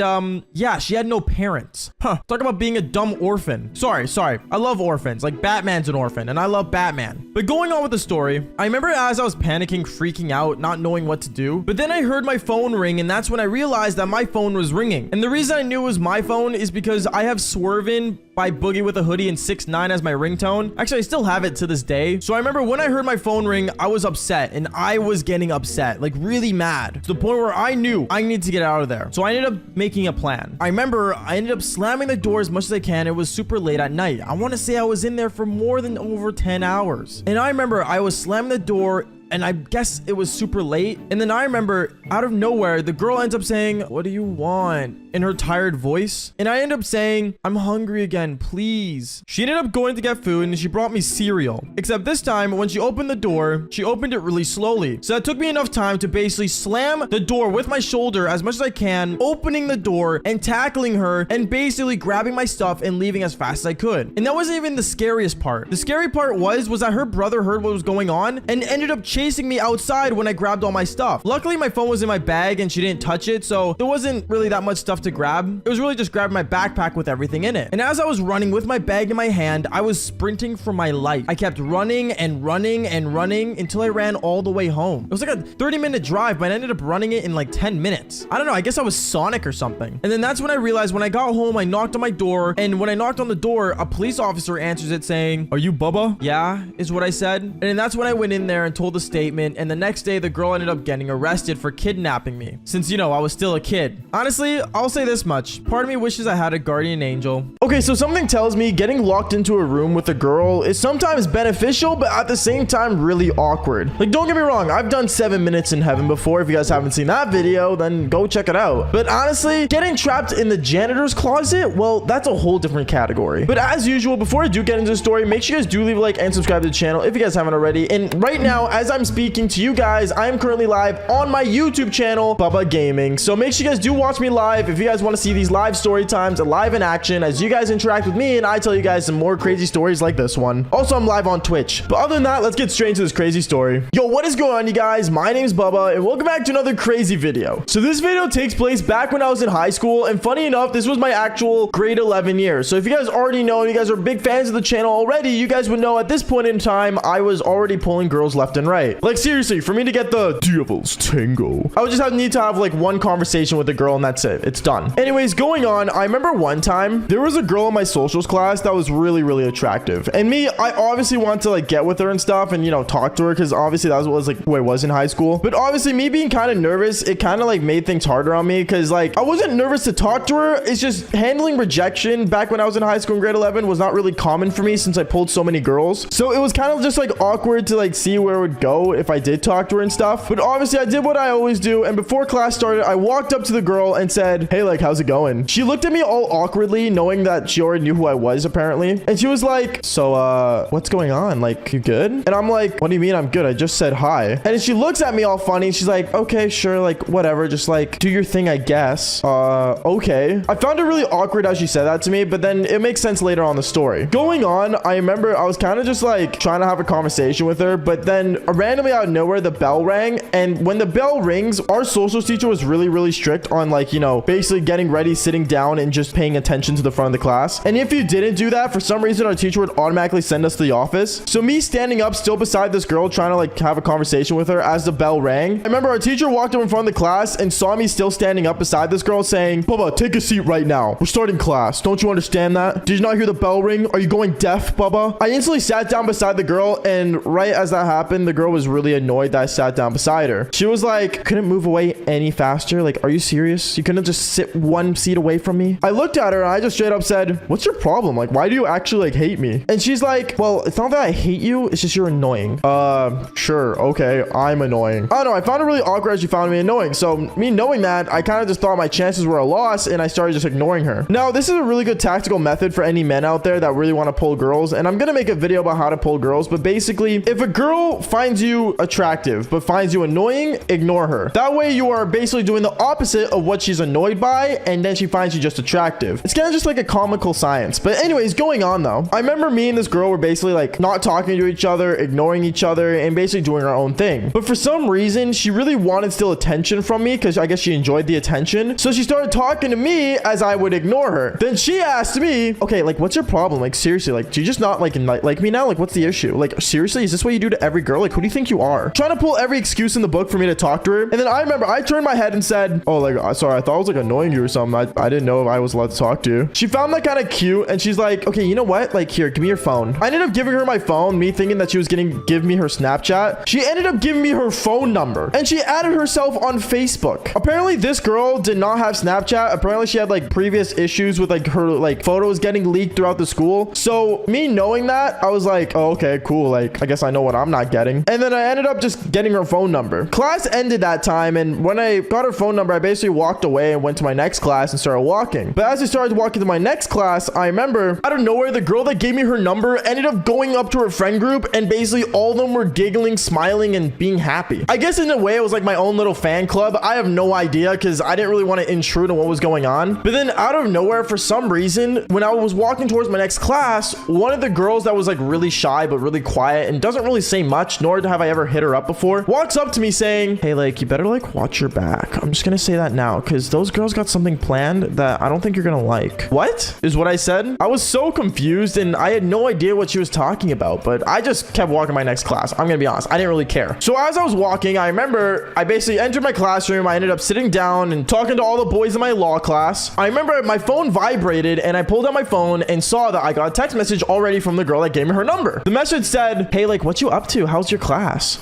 yeah, she had no parents. Talk about being a dumb orphan. Sorry. I love orphans. Like Batman's an orphan and I love Batman. But going on with the story, I remember as I was panicking, freaking out, not knowing what to do. But then I heard my phone ring and that's when I realized that my phone was ringing. And the reason I knew it was my phone is because I have Swervin' by Boogie with a Hoodie and 6ix9ine as my ringtone. Actually, I still have it to this day. So I remember when I heard my phone ring, I was upset and I was getting upset, like really mad to the point where I knew I needed to get out of there. So I ended up making a plan. I remember I ended up slamming the door as much as I can. It was super late at night. I want to say I was in there for more than over 10 hours. And I remember I was slamming the door and I guess it was super late. And then I remember out of nowhere, the girl ends up saying, "What do you want?" in her tired voice. And I end up saying, "I'm hungry again, please." She ended up going to get food and she brought me cereal. Except this time, when she opened the door, she opened it really slowly. So that took me enough time to basically slam the door with my shoulder as much as I can, opening the door and tackling her and basically grabbing my stuff and leaving as fast as I could. And that wasn't even the scariest part. The scary part was that her brother heard what was going on and ended up chasing me outside when I grabbed all my stuff. Luckily, my phone was in my bag and she didn't touch it, so there wasn't really that much stuff to grab. It was really just grabbing my backpack with everything in it. And as I was running with my bag in my hand, I was sprinting for my life. I kept running and running and running until I ran all the way home. It was like a 30-minute drive, but I ended up running it in like 10 minutes. I don't know, I guess I was Sonic or something. And then that's when I realized when I got home, I knocked on my door, and when I knocked on the door, a police officer answers it saying, "Are you Bubba?" "Yeah," is what I said. And then that's when I went in there and told the statement, and the next day the girl ended up getting arrested for kidnapping me, since, you know, I was still a kid. Honestly, I'll say this much. Part of me wishes I had a guardian angel. Okay, so something tells me getting locked into a room with a girl is sometimes beneficial, but at the same time really awkward. Like, don't get me wrong, I've done 7 minutes in heaven before. If you guys haven't seen that video, then go check it out. But honestly, getting trapped in the janitor's closet, well, that's a whole different category. But as usual, before I do get into the story, make sure you guys do leave a like and subscribe to the channel if you guys haven't already. And right now, as I'm speaking to you guys, I am currently live on my YouTube channel, Bubba Gaming. So make sure you guys do watch me live if you guys want to see these live story times and live in action as you guys interact with me and I tell you guys some more crazy stories like this one. Also, I'm live on Twitch. But other than that, let's get straight into this crazy story. Yo, what is going on, you guys? My name is Bubba and welcome back to another crazy video. So this video takes place back when I was in high school, and funny enough, this was my actual grade 11 year. So if you guys already know, you guys are big fans of the channel already, you guys would know at this point in time, I was already pulling girls left and right. Like seriously, for me to get the devil's tango, I would just need to have like one conversation with a girl and that's it. It's done. Anyways, going on, I remember one time there was a girl in my socials class that was really attractive, and me, I obviously wanted to like get with her and stuff and, you know, talk to her because obviously that was like who I was in high school. But obviously me being kind of nervous, it kind of like made things harder on me because like I wasn't nervous to talk to her. It's just handling rejection back when I was in high school in grade 11 was not really common for me since I pulled so many girls. So it was kind of just like awkward to like see where it would go if I did talk to her and stuff. But obviously I did what I always do, and before class started, I walked up to the girl and said, "Hey, like, how's it going?" She looked at me all awkwardly, knowing that she already knew who I was apparently, and she was like, "So what's going on? Like, you good?" And I'm like, "What do you mean I'm good? I just said hi." And then she looks at me all funny. She's like, "Okay, sure, like whatever, just like do your thing, I guess." Okay. I found it really awkward how she said that to me, but then it makes sense later on in the story. Going on, I remember I was kind of just like trying to have a conversation with her, but then randomly out of nowhere the bell rang, and when the bell rings, our socials teacher was really strict on like, you know, basically getting ready, sitting down, and just paying attention to the front of the class. And if you didn't do that, for some reason our teacher would automatically send us to the office. So me standing up still beside this girl trying to like have a conversation with her as the bell rang, I remember our teacher walked up in front of the class and saw me still standing up beside this girl saying, "Bubba, take a seat right now. We're starting class. Don't you understand that? Did you not hear the bell ring? Are you going deaf, Bubba?" I instantly sat down beside the girl, and right as that happened, the girl was really annoyed that I sat down beside her. She was like, "Couldn't move away any faster? Like, are you serious? You couldn't just sit one seat away from me?" I looked at her and I just straight up said, "What's your problem? Like, why do you actually like hate me?" And she's like, "Well, it's not that I hate you. It's just you're annoying." Sure. Okay. I'm annoying. I don't know. I found it really awkward as she found me annoying. So me knowing that, I kind of just thought my chances were a loss and I started just ignoring her. Now, this is a really good tactical method for any men out there that really want to pull girls. And I'm going to make a video about how to pull girls. But basically, if a girl finds you attractive, but finds you annoying, ignore her. That way you are basically doing the opposite of what she's annoyed by, and then she finds you just attractive. It's kind of just like a comical science. But anyways, going on though, I remember me and this girl were basically like not talking to each other, ignoring each other, and basically doing our own thing. But for some reason, she really wanted still attention from me because I guess she enjoyed the attention. So she started talking to me as I would ignore her. Then she asked me, okay, like, what's your problem? Like, seriously, like, do you just not like me now? Like, what's the issue? Like, seriously, is this what you do to every girl? Like, who do you think you are? Trying to pull every excuse in the book for me to talk to her. And then I remember I turned my head and said, oh, like, sorry, I thought I was like annoying you or something. I didn't know if I was allowed to talk to you. She found that kind of cute, and she's like, okay, you know what? Like, here, give me your phone. I ended up giving her my phone, me thinking that she was give me her Snapchat. She ended up giving me her phone number, and she added herself on Facebook. Apparently, this girl did not have Snapchat. Apparently, she had like previous issues with like her like photos getting leaked throughout the school. So me knowing that, I was like, oh, okay, cool. Like, I guess I know what I'm not getting. And then I ended up just getting her phone number. Class ended that time, and when I got her phone number, I basically walked away and went to my next class and started walking. But as I started walking to my next class, I remember out of nowhere, the girl that gave me her number ended up going up to her friend group, and basically all of them were giggling, smiling, and being happy. I guess in a way, it was like my own little fan club. I have no idea because I didn't really want to intrude on what was going on. But then out of nowhere, for some reason, when I was walking towards my next class, one of the girls that was like really shy but really quiet and doesn't really say much, nor have I ever hit her up before, walks up to me saying, hey, like, you better like watch your back. I'm just gonna say that now because those girls got something planned that I don't think you're gonna like. What is what I said? I was so confused and I had no idea what she was talking about, but I just kept walking my next class. I'm gonna be honest, I didn't really care. So as I was walking, I remember I basically entered my classroom. I ended up sitting down and talking to all the boys in my law class. I remember my phone vibrated and I pulled out my phone and saw that I got a text message already from the girl that gave me her number. The message said, hey, like, what you up to? How's your class?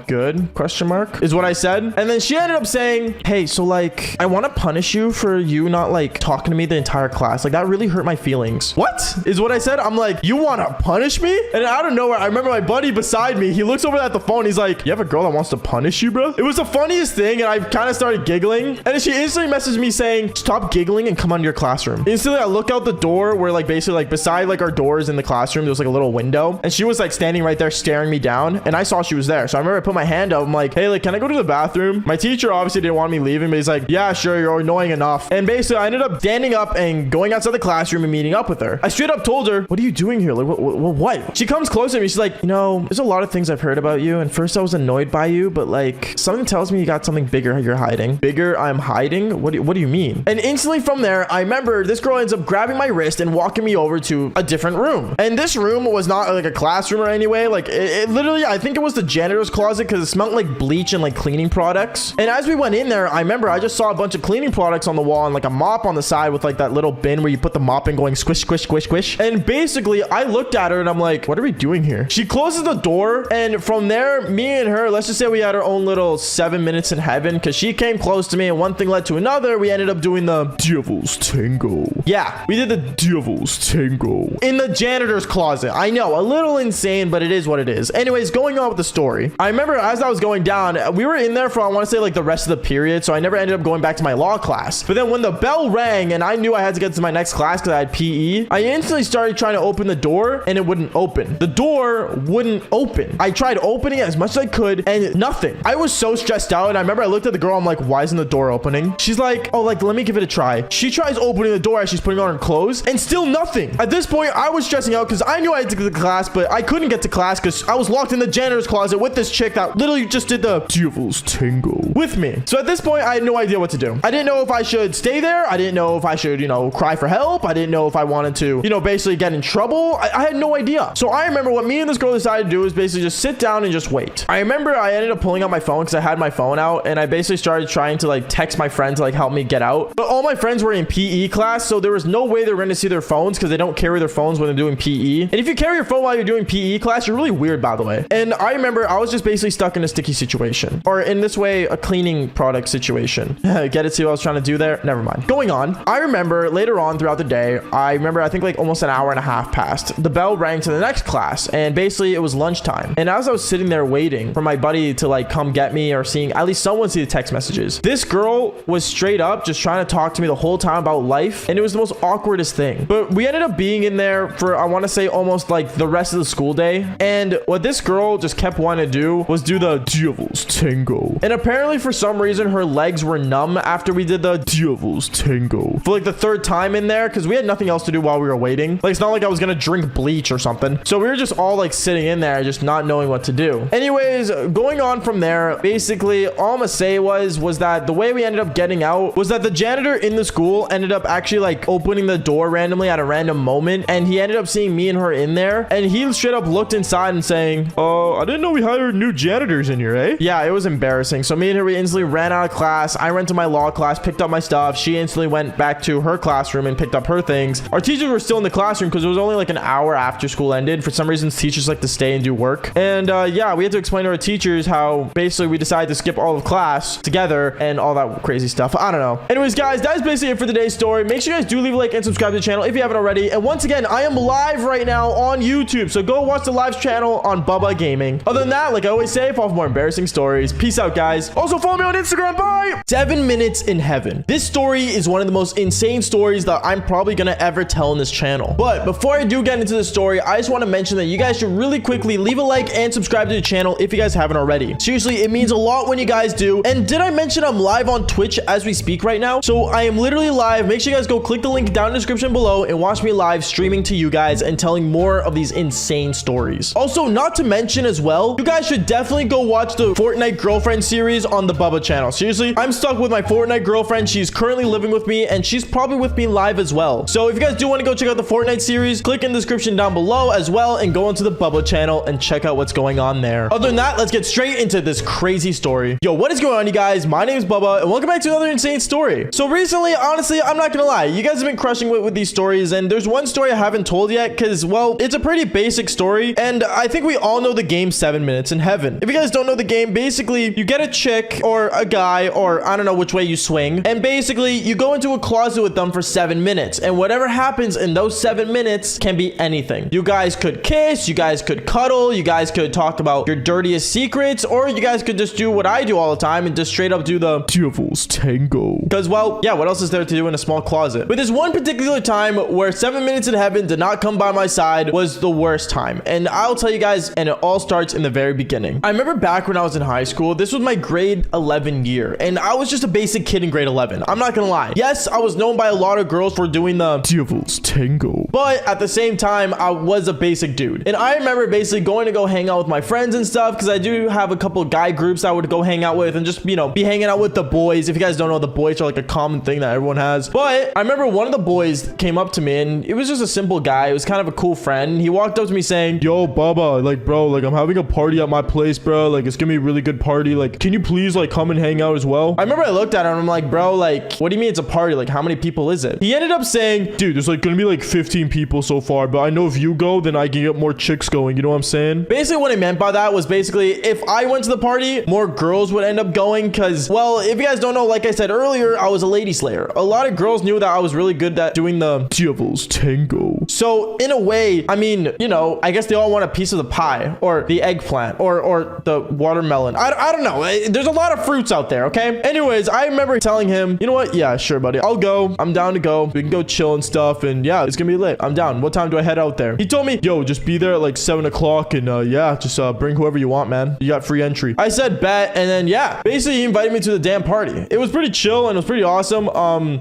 Good, question mark, is what I said. And then she ended up saying, hey, so like, I want to punish you for you not like talking to me the entire class. Like, that really hurt my feelings. What is what I said? I'm like, you want to punish me? And out of nowhere, I remember my buddy beside me, he looks over at the phone. He's like, you have a girl that wants to punish you, bro? It was the funniest thing. And I kind of started giggling. And then she instantly messaged me saying, stop giggling and come on to your classroom. Instantly, I look out the door where like basically like beside like our doors in the classroom, there was like a little window. And she was like standing right there staring me down. And I saw she was there. So I remember I put my hand up. I'm like, hey, like, can I go to the bathroom? My teacher obviously didn't want me leaving, but he's like, yeah, sure, you're annoying enough. And basically, I ended up standing up and going outside the classroom and meeting up with her. I straight up told her, what are you doing here? Like, what? She comes closer to me. She's like, you know, there's a lot of things I've heard about you. And first I was annoyed by you, but like something tells me you got something bigger you're hiding. Bigger I'm hiding? What do you mean? And instantly from there, I remember this girl ends up grabbing my wrist and walking me over to a different room. And this room was not like a classroom or anyway. Like it literally, I think it was the janitor's closet because it smelled like bleach and like cleaning products. And as we went in there, I remember I just saw a bunch of cleaning products on the wall and like a mop on the side with like that little bin where you put the mop in going squish, squish, squish, squish. And basically I looked at her and I'm like, what are we doing here? She closes the door. And from there, me and her, let's just say we had our own little 7 minutes in heaven because she came close to me and one thing led to another. We ended up doing the devil's tango. Yeah, we did the devil's tango in the janitor's closet. I know, a little insane, but it is what it is. Anyways, going on with the story. I remember as I was going down, we were in there for, I want to say like the rest of the period. So I never ended up going back to my law class. But then when the bell rang and I knew I had to get to my next class because I had PE, I instantly started trying to open the door and it wouldn't open. The door wouldn't open. I tried opening it as much as I could and nothing. I was so stressed out. And I remember I looked at the girl. I'm like, why isn't the door opening? She's like, oh, like, let me give it a try. She tries opening the door as she's putting on her clothes and still nothing. At this point, I was stressing out because I knew I had to get to class, but I couldn't get to class because I was locked in the janitor's closet with this chick that literally just did the devil's tango with me. So at this point, I had no idea what to do. I didn't know if I should stay there. I didn't know if I should, you know, cry for help. I didn't know if I wanted to, you know, basically get in trouble. I had no idea. So I remember what me and this girl decided to do is basically just sit down and just wait. I remember I ended up pulling out my phone because I had my phone out and I basically started trying to like text my friend to like help me get out. But all my friends were in PE class, so there was no way they were going to see their phones because they don't carry their phones when they're doing PE. And if you carry your phone while you're doing PE class, you're really weird, by the way. And I remember I was just basically stuck in a sticky situation, or in this way, a cleaning product situation. Get it? See what I was trying to do there? Never mind. Going on. I remember later on throughout the day, I think like almost an hour and a half passed. The bell rang to the next class and basically it was lunchtime. And as I was sitting there waiting for my buddy to like come get me or seeing at least someone see the text messages, this girl was straight up just trying to talk to me the whole time about life. And it was the most awkwardest thing. But we ended up being in there for, I want to say almost like the rest of the school day. And what this girl just kept wanting to do was do the devil's tango. And apparently for some reason her legs were numb after we did did the devil's tango for like the third time in there because we had nothing else to do while we were waiting. Like, it's not like I was gonna drink bleach or something. So we were just all like sitting in there, just not knowing what to do. Anyways, going on from there, basically all I'm gonna say was that the way we ended up getting out was that the janitor in the school ended up actually like opening the door randomly at a random moment, and he ended up seeing me and her in there, and he straight up looked inside and saying, "Oh, I didn't know we hired new janitors in here, eh?" Yeah, it was embarrassing. So me and her, we instantly ran out of class. I went to my law class, picked up my stuff. She instantly went back to her classroom and picked up her things. Our teachers were still in the classroom because it was only like an hour after school ended. For some reason, teachers like to stay and do work. And yeah, we had to explain to our teachers how basically we decided to skip all of class together and all that crazy stuff. I don't know. Anyways, guys, that's basically it for today's story. Make sure you guys do leave a like and subscribe to the channel if you haven't already. And once again, I am live right now on YouTube, so go watch the live channel on Bubba Gaming. Other than that, like I always say, follow for more embarrassing stories. Peace out, guys. Also, follow me on Instagram. Bye. 7 minutes in heaven. This story is one of the most insane stories that I'm probably gonna ever tell on this channel. But before I do get into the story, I just want to mention that you guys should really quickly leave a like and subscribe to the channel if you guys haven't already. Seriously, it means a lot when you guys do. And did I mention I'm live on Twitch as we speak right now? So I am literally live. Make sure you guys go click the link down in the description below and watch me live streaming to you guys and telling more of these insane stories. Also, not to mention as well, you guys should definitely go watch the Fortnite girlfriend series on the Bubba channel. Seriously, I'm stuck with my Fortnite girlfriend. She's currently living with me and she's probably with me live as well. So if you guys do want to go check out the Fortnite series, click in the description down below as well and go into the Bubba channel and check out what's going on there. Other than that, let's get straight into this crazy story. Yo, what is going on, you guys? My name is Bubba and welcome back to another insane story. So recently, honestly, I'm not gonna lie, you guys have been crushing with these stories, and there's one story I haven't told yet because, well, it's a pretty basic story, and I think we all know the game 7 Minutes in Heaven. If you guys don't know the game, basically you get a chick or a guy, or I don't know which way you swing, and basically you go into a closet with them for 7 minutes, and whatever happens in those 7 minutes can be anything. You guys could kiss, you guys could cuddle, you guys could talk about your dirtiest secrets, or you guys could just do what I do all the time and just straight up do the devil's tango. Because, well, yeah, what else is there to do in a small closet? But there's one particular time where 7 Minutes in Heaven did not come by my side was the worst time. And I'll tell you guys, and it all starts in the very beginning. I remember back when I was in high school, this was my grade 11 year, and I was just a basic kid in grade 11. I'm not gonna lie. Yes, I was known by a lot of girls for doing the devil's tango, but at the same time, I was a basic dude. And I remember basically going to go hang out with my friends and stuff, because I do have a couple of guy groups I would go hang out with and just, you know, be hanging out with the boys. If you guys don't know, the boys are like a common thing that everyone has. But I remember one of the boys came up to me, and it was just a simple guy. It was kind of a cool friend. He walked up to me saying, "Yo, Bubba, like, bro, like, I'm having a party at my place, bro. Like, it's gonna be a really good party. Like, can you please, like, come and hang out as well?" I remember I looked at him and I'm like, "Bro, like, what do you mean it's a party? Like, how many people is it?" He ended up saying, "Dude, there's like gonna be like 15 people so far, but I know if you go, then I can get more chicks going." You know what I'm saying? Basically, what I meant by that was basically if I went to the party, more girls would end up going, because, well, if you guys don't know, like I said earlier, I was a lady slayer. A lot of girls knew that I was really good at doing the devil's tango. So in a way, I mean, you know, I guess they all want a piece of the pie or the eggplant or the watermelon. I don't know. There's a lot of fruits out there, okay? Anyways, I remember telling him, "You know what? Yeah, sure, buddy. I'll go. I'm down to go. We can go chill and stuff. And yeah, it's gonna be lit. I'm down. What time do I head out there?" He told me, "Yo, just be there at like 7 o'clock and yeah, just bring whoever you want, man. You got free entry." I said, "Bet." And then yeah, basically he invited me to the damn party. It was pretty chill and it was pretty awesome.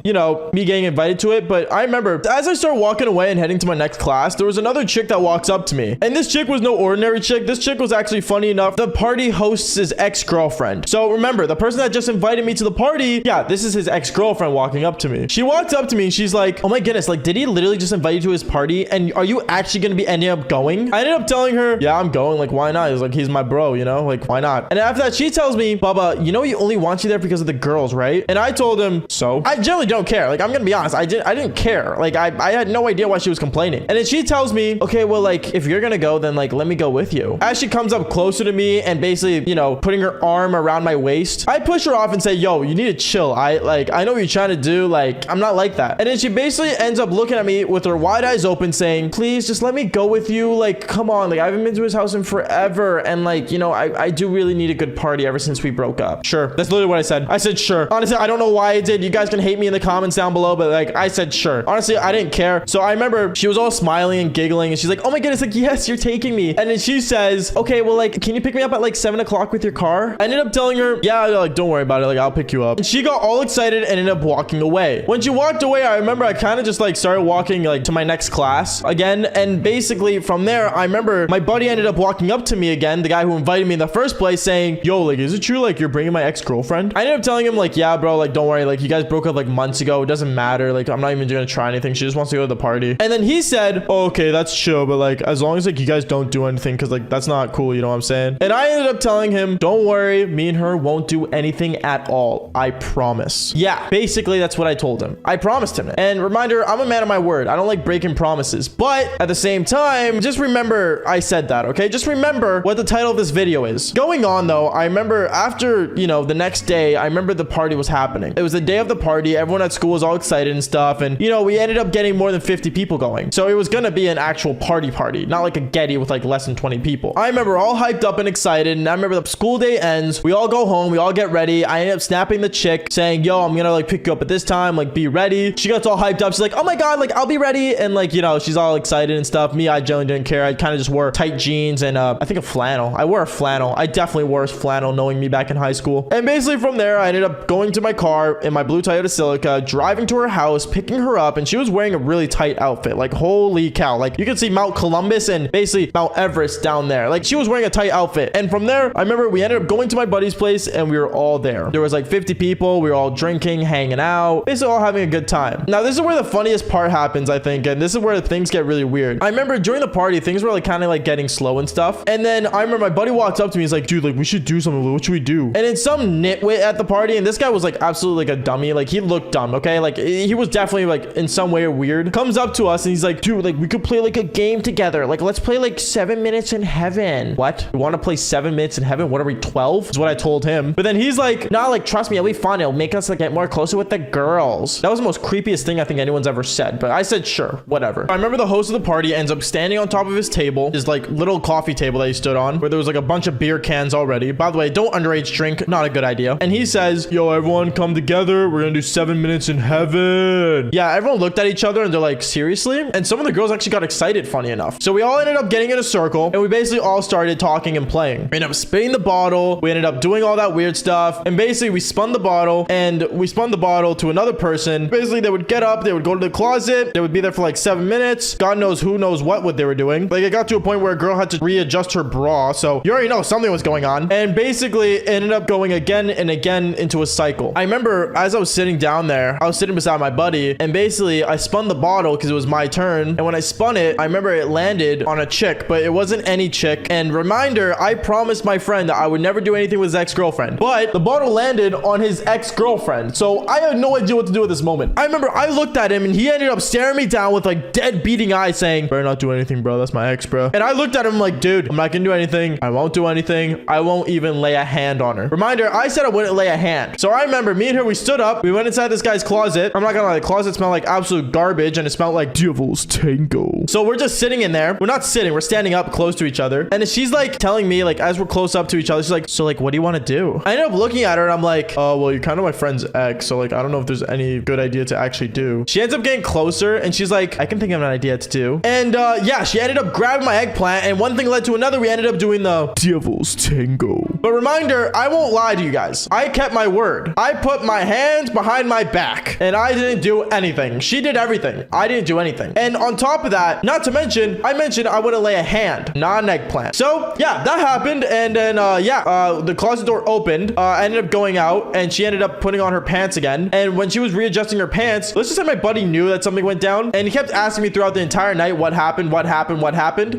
You know, me getting invited to it. But I remember as I started walking away and heading to my next class, there was another chick that walks up to me. And this chick was no ordinary chick. This chick was actually, funny enough, the party host's ex-girlfriend. So remember, the person that just invited me to the party, yeah, this is his ex-girlfriend walking up to me. She walked up to me and she's like, "Oh my goodness, like, did he literally just invite you to his party? And are you actually gonna be ending up going?" I ended up telling her, "Yeah, I'm going. Like, why not?" He was like, "He's my bro, you know? Like, why not?" And after that, she tells me, "Bubba, you know he only wants you there because of the girls, right?" And I told him, "So?" I generally don't care. Like, I'm gonna be honest, I didn't care. Like, I had no idea why she was complaining. And then she tells me, "Okay, well, like, if you're gonna go, then like, let me go with you." As she comes up closer to me and basically, you know, putting her arm around my waist, I push her off and say, "Yo, you need to chill. I know what you're trying to do. Like, I'm not like that." And then she basically ends up looking at me with her wide eyes open saying, "Please just let me go with you. Like, come on. Like, I haven't been to his house in forever. And like, you know, I do really need a good party ever since we broke up." Sure. That's literally what I said. I said, "Sure." Honestly, I don't know why I did. You guys can hate me in the comments down below, but like, I said, "Sure." Honestly, I didn't care. So I remember she was all smiling and giggling and she's like, "Oh my goodness, like, yes, you're taking me." And then she says, "Okay, well, like, can you pick me up at like 7 o'clock with your car?" I ended up telling her, "Yeah, like, don't worry about it. Like, I'll pick you up." And she got all excited and ended up walking away. When she walked away, I remember I kind of just like started walking like to my next class again. And basically from there, I remember my buddy ended up walking up to me again, the guy who invited me in the first place, saying, yo, like, is it true like you're bringing my ex-girlfriend? I ended up telling him like, yeah, bro, like, don't worry, like, you guys broke up like months ago. It doesn't matter. Like, I'm not even gonna try anything. She just wants to go to the party. And then he said, oh, okay, that's chill, but like, as long as like you guys don't do anything, because like that's not cool, you know what I'm saying? And I ended up telling him, don't worry, me and her won't do anything at all, I promise. Yeah, basically that's what I told him. I promised him. And reminder, I'm a man of my word. I don't like breaking promises, but at the same time, just remember I said that, okay? Just remember what the title of this video is. Going on though, I remember after, you know, the next day, I remember the party was happening. It was the day of the party. Everyone at school was all excited and stuff. And, you know, we ended up getting more than 50 people going. So it was gonna be an actual party, not like a Getty with like less than 20 people. I remember all hyped up and excited. And I remember the school day ends. We all go home. We all get ready. I end up snapping the chick saying, yo, I'm gonna like pick you up at this time. Like, be ready. She gets all hyped up. She's like, oh my God, like, I'll be ready. And like, you know, she's all excited and stuff. Me, I generally didn't care. I kind of just wore tight jeans and I think a flannel. I wore a flannel. I definitely wore a flannel knowing me back in high school. And basically from there, I ended up going to my car in my blue Toyota Celica, driving to her house, picking her up. And she was wearing a really tight outfit. Like, holy cow. Like, you can see Mount Columbus and basically Mount Everest down there. Like, she was wearing a tight outfit. And from there, I remember we ended up going to my buddy's place and we were all there. There was like 50 people. We were all drinking, hanging out, basically all having a good time. Now, this is where the funniest part happens, I think. And this is where things get really weird. I remember during the party, things were like kind of like getting slow and stuff. And then I remember my buddy walked up to me. He's like, dude, like, we should do something. What should we do? And it's some nitwit at the party. And this guy was like absolutely like a dummy. Like, he looked dumb, okay? Like, he was definitely like in some way weird. Comes up to us and he's like, dude, like, we could play like a game together. Like, let's play like 7 minutes in heaven. What? You want to play 7 minutes in heaven? What are we, 12? Is what I told him. But then he's like, nah, like, trust me, it'll be fun. It'll make us like get more closer with the girls. That was the most creepiest thing I think anyone's ever said. But I said, sure, whatever. I remember the host of the party ends up standing on top of his table, his like little coffee table that he stood on, where there was like a bunch of beer cans already. By the way, don't underage drink. Not a good idea. And he says, yo, everyone come together. We're gonna do 7 minutes in heaven. Yeah, everyone looked at each other and they're like, seriously? And some of the girls actually got excited, funny enough. So we all ended up getting in a circle and we basically all started talking and playing. We ended up spinning the bottle. We ended up doing all that weird stuff. And basically we spun the bottle to another person. Basically they would get up, they would go to the closet. They would be there for like 7 minutes. God knows who knows what they were doing. Like, it got to a point where a girl had to readjust her bra. So you already know something was going on. And basically it ended up going again and again into a cycle. I remember as I was sitting down there, I was sitting beside my buddy and basically I spun the bottle because it was my turn. And when I spun it, I remember it landed on a chick, but it wasn't any chick. And reminder, I promised my friend that I would never do anything with his ex-girlfriend, but the bottle landed on his ex-girlfriend. So I had no idea what to do at this moment. I remember I looked at him and he ended up staring me down with like dead beating eyes saying, better not do anything, bro. That's my ex, bro. And I looked at him like, dude, I'm not gonna do anything. I won't do anything. I won't even lay a hand on her. Reminder, I said I wouldn't lay a hand. So I remember me and her, we stood up. We went inside this guy's closet. I'm not gonna lie, the closet smelled like absolute garbage and it smelled like devil's tango. So we're just sitting in there. We're not sitting, we're standing up close to each other. And she's like telling me, like, as we're close up to each other, she's like, so like, what do you want to do? I ended up looking at her and I'm like, oh, well, you're kind of my friend's ex. So like, I don't know if there's any good idea to actually do. She ends up getting closer and she's like, I can think of an idea to do. And yeah, she ended up grabbing my eggplant and one thing led to another. We ended up doing the devil's tango. But reminder, I won't lie to you guys. I kept my word. I put my hands behind my back and I didn't do anything. She did everything. I didn't do anything. And on top of that, not to mention, I mentioned I wouldn't lay a hand, not an eggplant. So yeah, that happened. And then the closet door opened. I ended up going out and she ended up putting on her pants again. And when she was readjusting her pants, let's just say my buddy knew that something went down and he kept asking me throughout the entire night, what happened?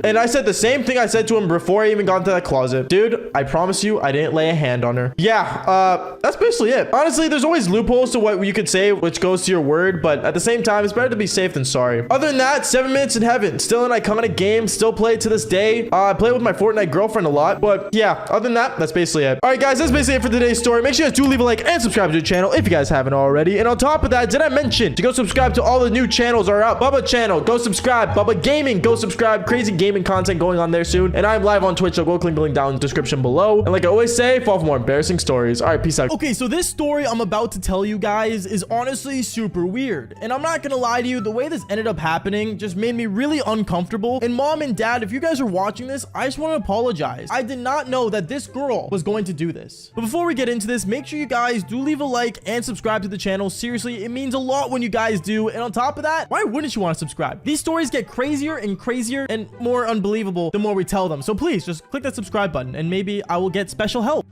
And I said the same thing I said to him before I even got into that closet. Dude, I promise you, I didn't lay a hand on her. Yeah, that's basically it. Honestly, there's always loopholes to what you could say, which goes to your word, but at the same time, it's better to be safe than sorry. Other than that, 7 minutes in heaven, still an iconic game, still play it to this day. I play with my Fortnite girlfriend a lot, but yeah, other than that, that's basically it. All right, guys, that's basically it for today's story. Make sure you guys do leave a like and subscribe to the channel if you guys haven't already. And on top of that, did I mention to go subscribe to all the new channels are out? Bubba channel, go subscribe. Bubba Gaming, go subscribe. Crazy gaming content going on there soon. And I'm live on Twitch, so go click the link down in the description below. And like I always say, fall for more embarrassing stories. All right, peace out. Okay, so this story I'm about to tell you guys is honestly super weird. And I'm not gonna lie to you, the way this ended up happening just made me really uncomfortable. And mom and dad, if you guys are watching this, I just want to apologize. I did not know that this girl was going to do this. But before we get into this, make sure you guys do leave leave a like and subscribe to the channel. Seriously, it means a lot when you guys do. And on top of that, why wouldn't you want to subscribe? These stories get crazier and more unbelievable the more we tell them. So please just click that subscribe button and maybe I will get special help.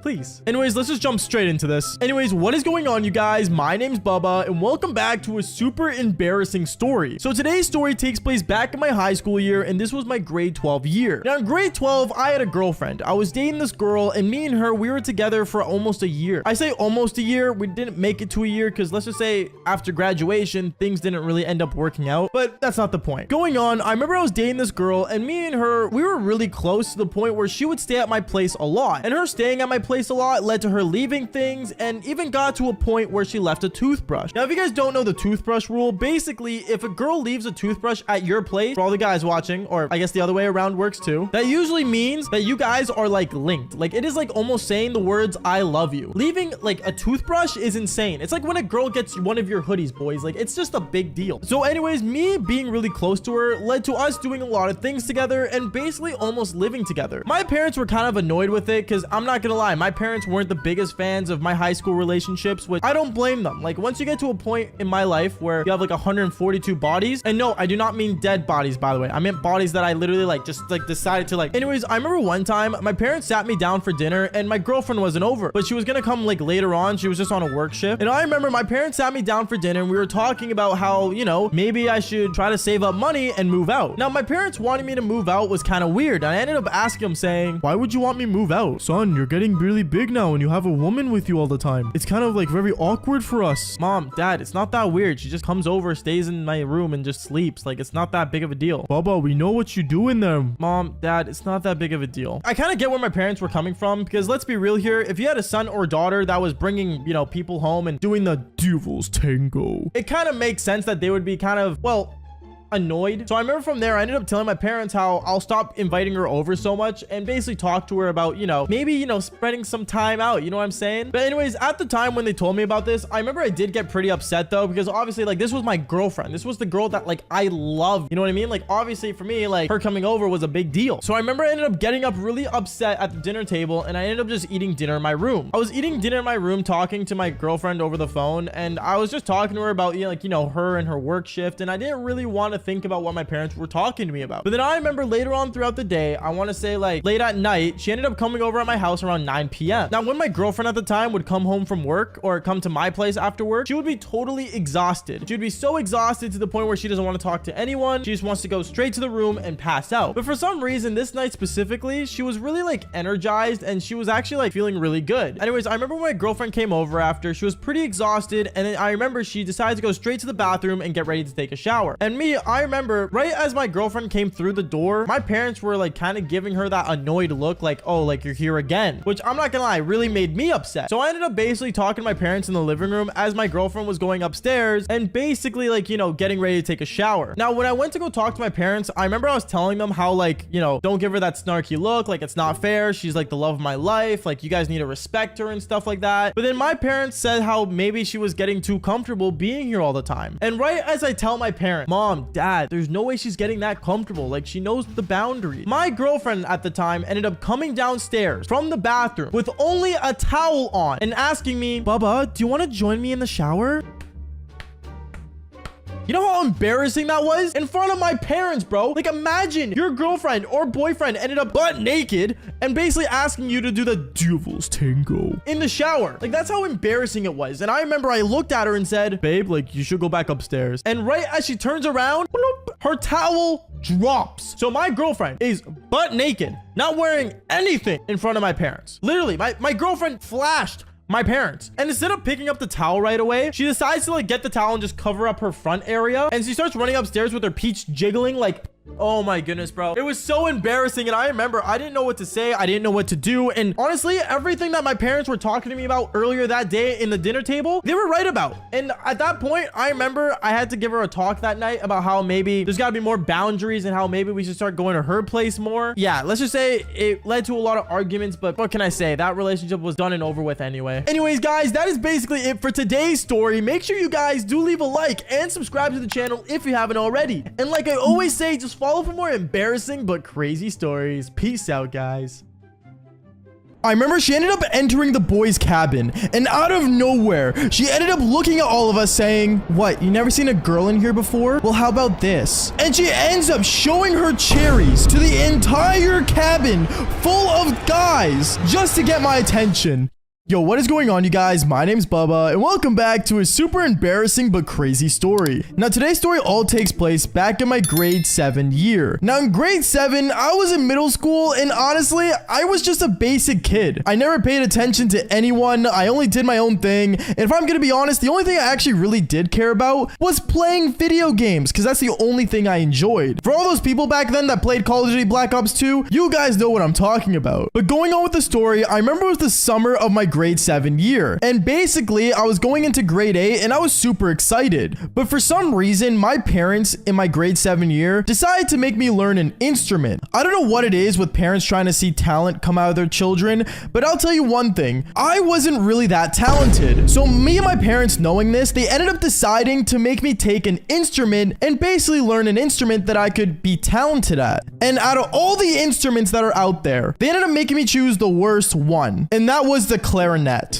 Please. Anyways, let's just jump straight into this. Anyways, what is going on, you guys? My name's Bubba, and welcome back to a super embarrassing story. So today's story takes place back in my high school year, and this was my grade 12 year. Now, in grade 12, I had a girlfriend. I was dating this girl, and me and her, we were together for almost a year. I say almost a year. We didn't make it to a year, because let's just say after graduation, things didn't really end up working out, but that's not the point. Going on, I remember I was dating this girl, and me and her, we were really close to the point where she would stay at my place a lot, and her staying at my place a lot led to her leaving things and even got to a point where she left a toothbrush. Now, if you guys don't know the toothbrush rule, basically, if a girl leaves a toothbrush at your place, for all the guys watching, or I guess the other way around works too, that usually means that you guys are like linked. Like it is like almost saying the words, I love you. Leaving like a toothbrush is insane. It's like when a girl gets one of your hoodies, boys. Like it's just a big deal. So anyways, me being really close to her led to us doing a lot of things together and basically almost living together. My parents were kind of annoyed with it because I'm not gonna lie, my parents weren't the biggest fans of my high school relationships, which I don't blame them. Like once you get to a point in my life where you have like 142 bodies, and no, I do not mean dead bodies, by the way. I meant bodies that I literally like just like decided to like. Anyways, I remember one time my parents sat me down for dinner and my girlfriend wasn't over, but she was gonna come like later on. She was just on a work shift. And I remember my parents sat me down for dinner and we were talking about how, you know, maybe I should try to save up money and move out. Now, my parents wanting me to move out was kind of weird. And I ended up asking them saying, why would you want me to move out? Son, you're getting really big now and you have a woman with you all the time. It's kind of like very awkward for us. Mom, Dad, it's not that weird. She just comes over, stays in my room and just sleeps. Like it's not that big of a deal. Bubba, we know what you do in there. Mom, Dad, it's not that big of a deal. I kind of get where my parents were coming from because let's be real here. If you had a son or daughter that was bringing, you know, people home and doing the devil's tango, it kind of makes sense that they would be kind of, well, annoyed. So I remember from there, I ended up telling my parents how I'll stop inviting her over so much and basically talk to her about, you know, maybe, you know, spreading some time out, you know what I'm saying? But anyways, at the time when they told me about this, I remember I did get pretty upset though, because obviously like this was my girlfriend. This was the girl that like I love, you know what I mean? Like obviously for me, like her coming over was a big deal. So I remember I ended up getting up really upset at the dinner table and I ended up just eating dinner in my room. I was eating dinner in my room, talking to my girlfriend over the phone, and I was just talking to her about, you know, like, you know, her and her work shift, and I didn't really want to think about what my parents were talking to me about. But then I remember later on throughout the day, I want to say like late at night, she ended up coming over at my house around 9 p.m. Now, when my girlfriend at the time would come home from work or come to my place after work, she would be totally exhausted. She would be so exhausted to the point where she doesn't want to talk to anyone. She just wants to go straight to the room and pass out. But for some reason, this night specifically, she was really like energized and she was actually like feeling really good. Anyways, I remember when my girlfriend came over after, she was pretty exhausted, and then I remember she decided to go straight to the bathroom and get ready to take a shower. And me, I remember right as my girlfriend came through the door, my parents were like kind of giving her that annoyed look, like, oh, like you're here again, which I'm not gonna lie, really made me upset. So I ended up basically talking to my parents in the living room as my girlfriend was going upstairs and basically like, you know, getting ready to take a shower. Now, when I went to go talk to my parents, I remember I was telling them how like, you know, don't give her that snarky look, like it's not fair. She's like the love of my life. Like you guys need to respect her and stuff like that. But then my parents said how maybe she was getting too comfortable being here all the time. And right as I tell my parents, Mom, Dad, there's no way she's getting that comfortable. Like she knows the boundaries. My girlfriend at the time ended up coming downstairs from the bathroom with only a towel on and asking me, Bubba, do you want to join me in the shower? You know how embarrassing that was? In front of my parents, bro. Like imagine your girlfriend or boyfriend ended up butt naked and basically asking you to do the devil's tango in the shower. Like that's how embarrassing it was. And I remember I looked at her and said, babe, like you should go back upstairs. And right as she turns around, bloop, her towel drops. So my girlfriend is butt naked, not wearing anything in front of my parents. Literally, my girlfriend flashed my parents, and instead of picking up the towel right away, she decides to like get the towel and just cover up her front area, and she starts running upstairs with her peach jiggling like, oh my goodness, bro. It was so embarrassing. And I remember I didn't know what to say. I didn't know what to do. And honestly, everything that my parents were talking to me about earlier that day in the dinner table, they were right about. And at that point, I remember I had to give her a talk that night about how maybe there's got to be more boundaries and how maybe we should start going to her place more. Yeah, let's just say it led to a lot of arguments, but what can I say? That relationship was done and over with anyway. Anyways, guys, that is basically it for today's story. Make sure you guys do leave a like and subscribe to the channel if you haven't already. And like I always say, just follow for more embarrassing but crazy stories. Peace out, guys. I remember she ended up entering the boys' cabin, and out of nowhere, she ended up looking at all of us saying, "What, you never seen a girl in here before? Well, how about this?" And she ends up showing her cherries to the entire cabin full of guys just to get my attention. Yo, what is going on, you guys? My name's Bubba, and welcome back to a super embarrassing but crazy story. Now, today's story all takes place back in my grade 7 year. Now, in grade 7, I was in middle school, and honestly, I was just a basic kid. I never paid attention to anyone. I only did my own thing. And if I'm gonna be honest, the only thing I actually really did care about was playing video games, because that's the only thing I enjoyed. For all those people back then that played Call of Duty Black Ops 2, you guys know what I'm talking about. But going on with the story, I remember it was the summer of my grade 7 year, and basically I was going into grade 8 and I was super excited, but for some reason my parents in my grade 7 year decided to make me learn an instrument. I don't know what it is with parents trying to see talent come out of their children, but I'll tell you one thing, I wasn't really that talented. So me and my parents, knowing this, they ended up deciding to make me take an instrument and basically learn an instrument that I could be talented at. And out of all the instruments that are out there, they ended up making me choose the worst one, and that was the clarinet.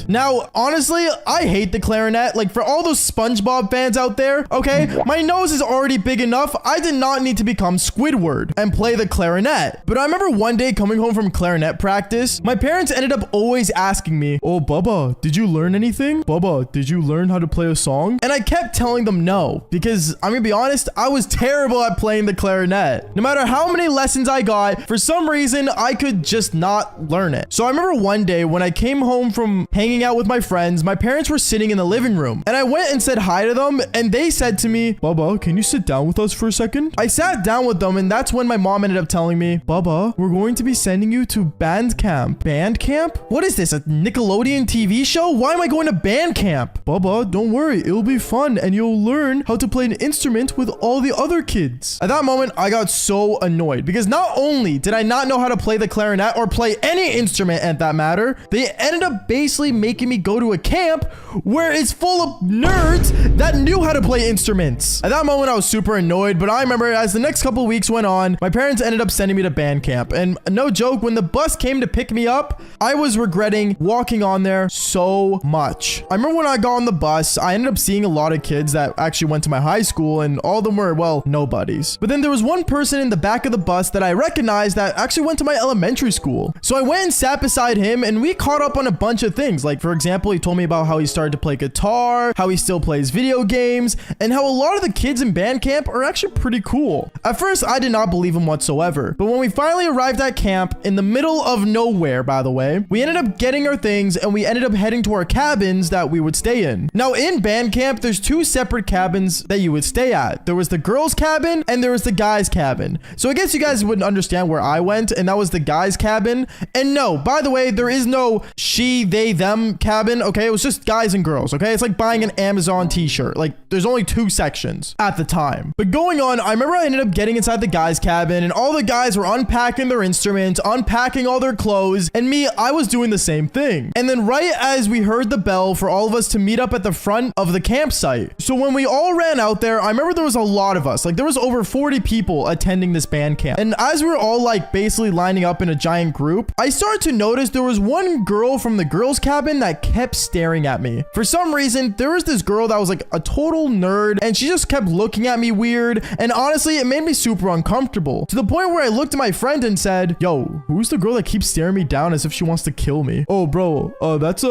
Now, honestly, I hate the clarinet. Like, for all those SpongeBob fans out there, okay, my nose is already big enough. I did not need to become Squidward and play the clarinet. But I remember one day coming home from clarinet practice, my parents ended up always asking me, "Oh, Bubba, did you learn anything? Bubba, did you learn how to play a song?" And I kept telling them no, because I'm gonna be honest, I was terrible at playing the clarinet. No matter how many lessons I got, for some reason, I could just not learn it. So I remember one day when I came home from hanging out with my friends, my parents were sitting in the living room, and I went and said hi to them, and they said to me, "Bubba, can you sit down with us for a second?" I sat down with them, and that's when my mom ended up telling me, "Bubba, we're going to be sending you to band camp." Band camp? What is this, a Nickelodeon TV show? Why am I going to band camp? "Bubba, don't worry, it'll be fun, and you'll learn how to play an instrument with all the other kids." At that moment, I got so annoyed, because not only did I not know how to play the clarinet or play any instrument at that matter, they ended up basically making me go to a camp where it's full of nerds that knew how to play instruments. At that moment, I was super annoyed, but I remember as the next couple of weeks went on, my parents ended up sending me to band camp. And no joke, when the bus came to pick me up, I was regretting walking on there so much. I remember when I got on the bus, I ended up seeing a lot of kids that actually went to my high school, and all of them were, well, nobodies. But then there was one person in the back of the bus that I recognized that actually went to my elementary school. So I went and sat beside him, and we caught up on a bunch of things. Like, for example, he told me about how he started to play guitar, how he still plays video games, and how a lot of the kids in band camp are actually pretty cool. At first, I did not believe him whatsoever, but when we finally arrived at camp, in the middle of nowhere, by the way, we ended up getting our things, and we ended up heading to our cabins that we would stay in. Now, in band camp, there's two separate cabins that you would stay at. There was the girls' cabin, and there was the guys' cabin. So I guess you guys wouldn't understand where I went, and that was the guys' cabin. And no, by the way, there is no she, they, them cabin, okay? It was just guys and girls, okay? It's like buying an Amazon t-shirt. Like, there's only two sections at the time. But going on, I remember I ended up getting inside the guys' cabin, and all the guys were unpacking their instruments, unpacking all their clothes, and me, I was doing the same thing. And then right as we heard the bell for all of us to meet up at the front of the campsite. So when we all ran out there, I remember there was a lot of us. Like, there was over 40 people attending this band camp. And as we were all like basically lining up in a giant group, I started to notice there was one girl from the girls' cabin that kept staring at me. For some reason, there was this girl that was like a total nerd, and she just kept looking at me weird, and honestly, it made me super uncomfortable, to the point where I looked at my friend and said, "Yo, who's the girl that keeps staring me down as if she wants to kill me?" "Oh, bro, that's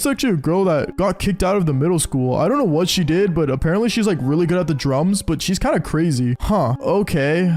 actually a girl that got kicked out of the middle school. I don't know what she did, but apparently she's like really good at the drums, but she's kind of crazy." "Huh, okay.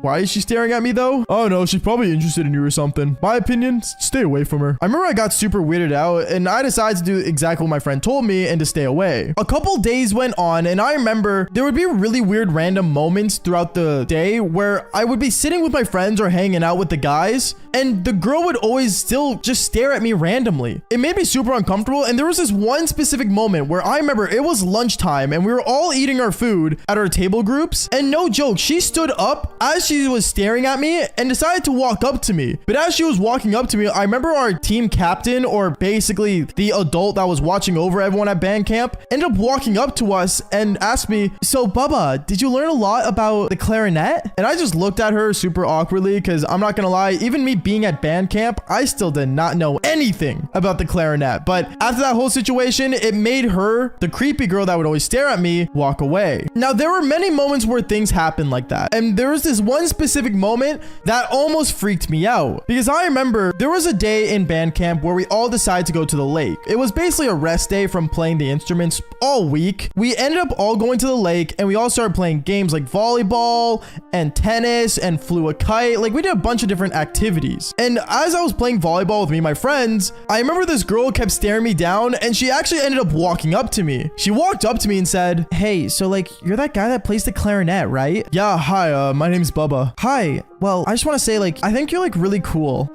Why is she staring at me though?" "Oh no, she's probably interested in you or something. My opinion, stay away from her." I remember I got super weirded out, and I decided to do exactly what my friend told me and to stay away. A couple days went on, and I remember there would be really weird random moments throughout the day where I would be sitting with my friends or hanging out with the guys, and the girl would always still just stare at me randomly. It made me super uncomfortable, and there was this one specific moment where I remember it was lunchtime, and we were all eating our food at our table groups, and no joke, she stood up as she was staring at me and decided to walk up to me. But as she was walking up to me, I remember our team captain, or basically the adult that was watching over everyone at band camp, ended up walking up to us and asked me, "So Bubba, did you learn a lot about the clarinet?" And I just looked at her super awkwardly, because I'm not gonna lie, even me being at band camp, I still did not know anything about the clarinet. But after that whole situation, it made her, the creepy girl that would always stare at me, walk away. Now, there were many moments where things happened like that. And there was this one specific moment that almost freaked me out. Because I remember there was a day in band camp where we all decided to go to the lake. It was basically a rest day from playing the instruments all week. We ended up all going to the lake and we all started playing games like volleyball and tennis and flew a kite. Like we did a bunch of different activities. And as I was playing volleyball with me and my friends, I remember this girl kept staring me down and she actually ended up walking up to me. She walked up to me and said, "Hey, so like you're that guy that plays the clarinet, right?" "Yeah, hi, my name's Bubba." "Hi, well, I just want to say like, I think you're like really cool."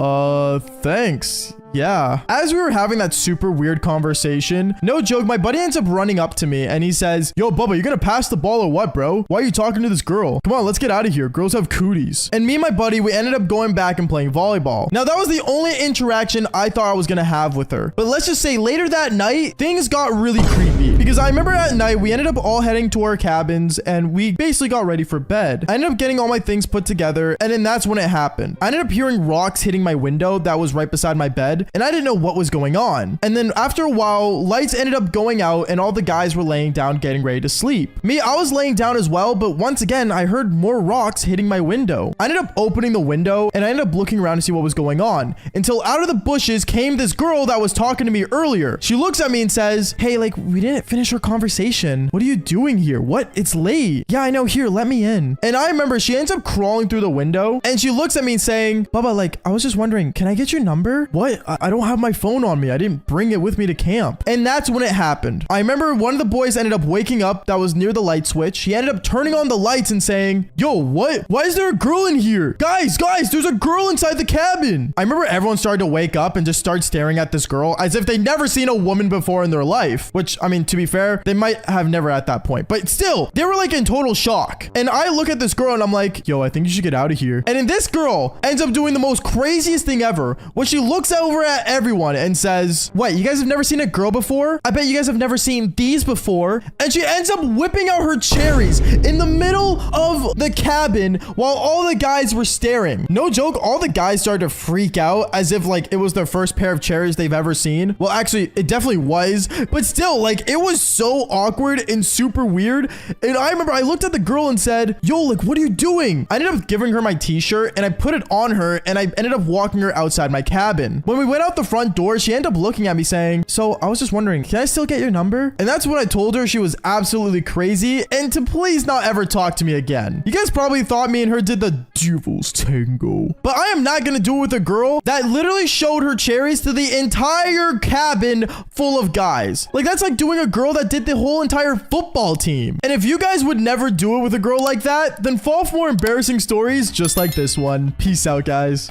Thanks. Yeah. As we were having that super weird conversation, no joke, my buddy ends up running up to me and he says, "Yo, Bubba, you gonna pass the ball or what, bro? Why are you talking to this girl? Come on, let's get out of here. Girls have cooties." And me and my buddy, we ended up going back and playing volleyball. Now, that was the only interaction I thought I was gonna have with her. But let's just say later that night, things got really creepy. Because I remember at night, we ended up all heading to our cabins and we basically got ready for bed. I ended up getting all my things put together and then that's when it happened. I ended up hearing rocks hitting my window that was right beside my bed. And I didn't know what was going on. And then after a while, lights ended up going out and all the guys were laying down getting ready to sleep. Me, I was laying down as well, but once again, I heard more rocks hitting my window. I ended up opening the window and I ended up looking around to see what was going on until out of the bushes came this girl that was talking to me earlier. She looks at me and says, "Hey, like we didn't finish our conversation. What are you doing here? What? It's late." "Yeah, I know. Here, let me in." And I remember she ends up crawling through the window and she looks at me saying, "Bubba, like I was just wondering, can I get your number?" "What? I don't have my phone on me. I didn't bring it with me to camp." And that's when it happened. I remember one of the boys ended up waking up that was near the light switch. He ended up turning on the lights and saying, "Yo, what? Why is there a girl in here? Guys, there's a girl inside the cabin." I remember everyone started to wake up and just start staring at this girl as if they'd never seen a woman before in their life. Which, I mean, to be fair, they might have never at that point. But still, they were like in total shock. And I look at this girl and I'm like, "Yo, I think you should get out of here." And then this girl ends up doing the most craziest thing ever when she looks over at everyone and says, "What, you guys have never seen a girl before? I bet you guys have never seen these before." And she ends up whipping out her cherries in the middle of the cabin while all the guys were staring. No joke, all the guys started to freak out as if like it was their first pair of cherries they've ever seen. Well, actually, it definitely was, but still, like it was so awkward and super weird. And I remember I looked at the girl and said, "Yo, like what are you doing?" I ended up giving her my t-shirt and I put it on her and I ended up walking her outside my cabin. When we went out the front door, she ended up looking at me saying, "So I was just wondering, can I still get your number?" And that's when I told her she was absolutely crazy and to please not ever talk to me again. You guys probably thought me and her did the devil's tango, but I am not gonna do it with a girl that literally showed her cherries to the entire cabin full of guys. Like that's like doing a girl that did the whole entire football team. And if you guys would never do it with a girl like that, then fall for more embarrassing stories just like this one. Peace out, guys.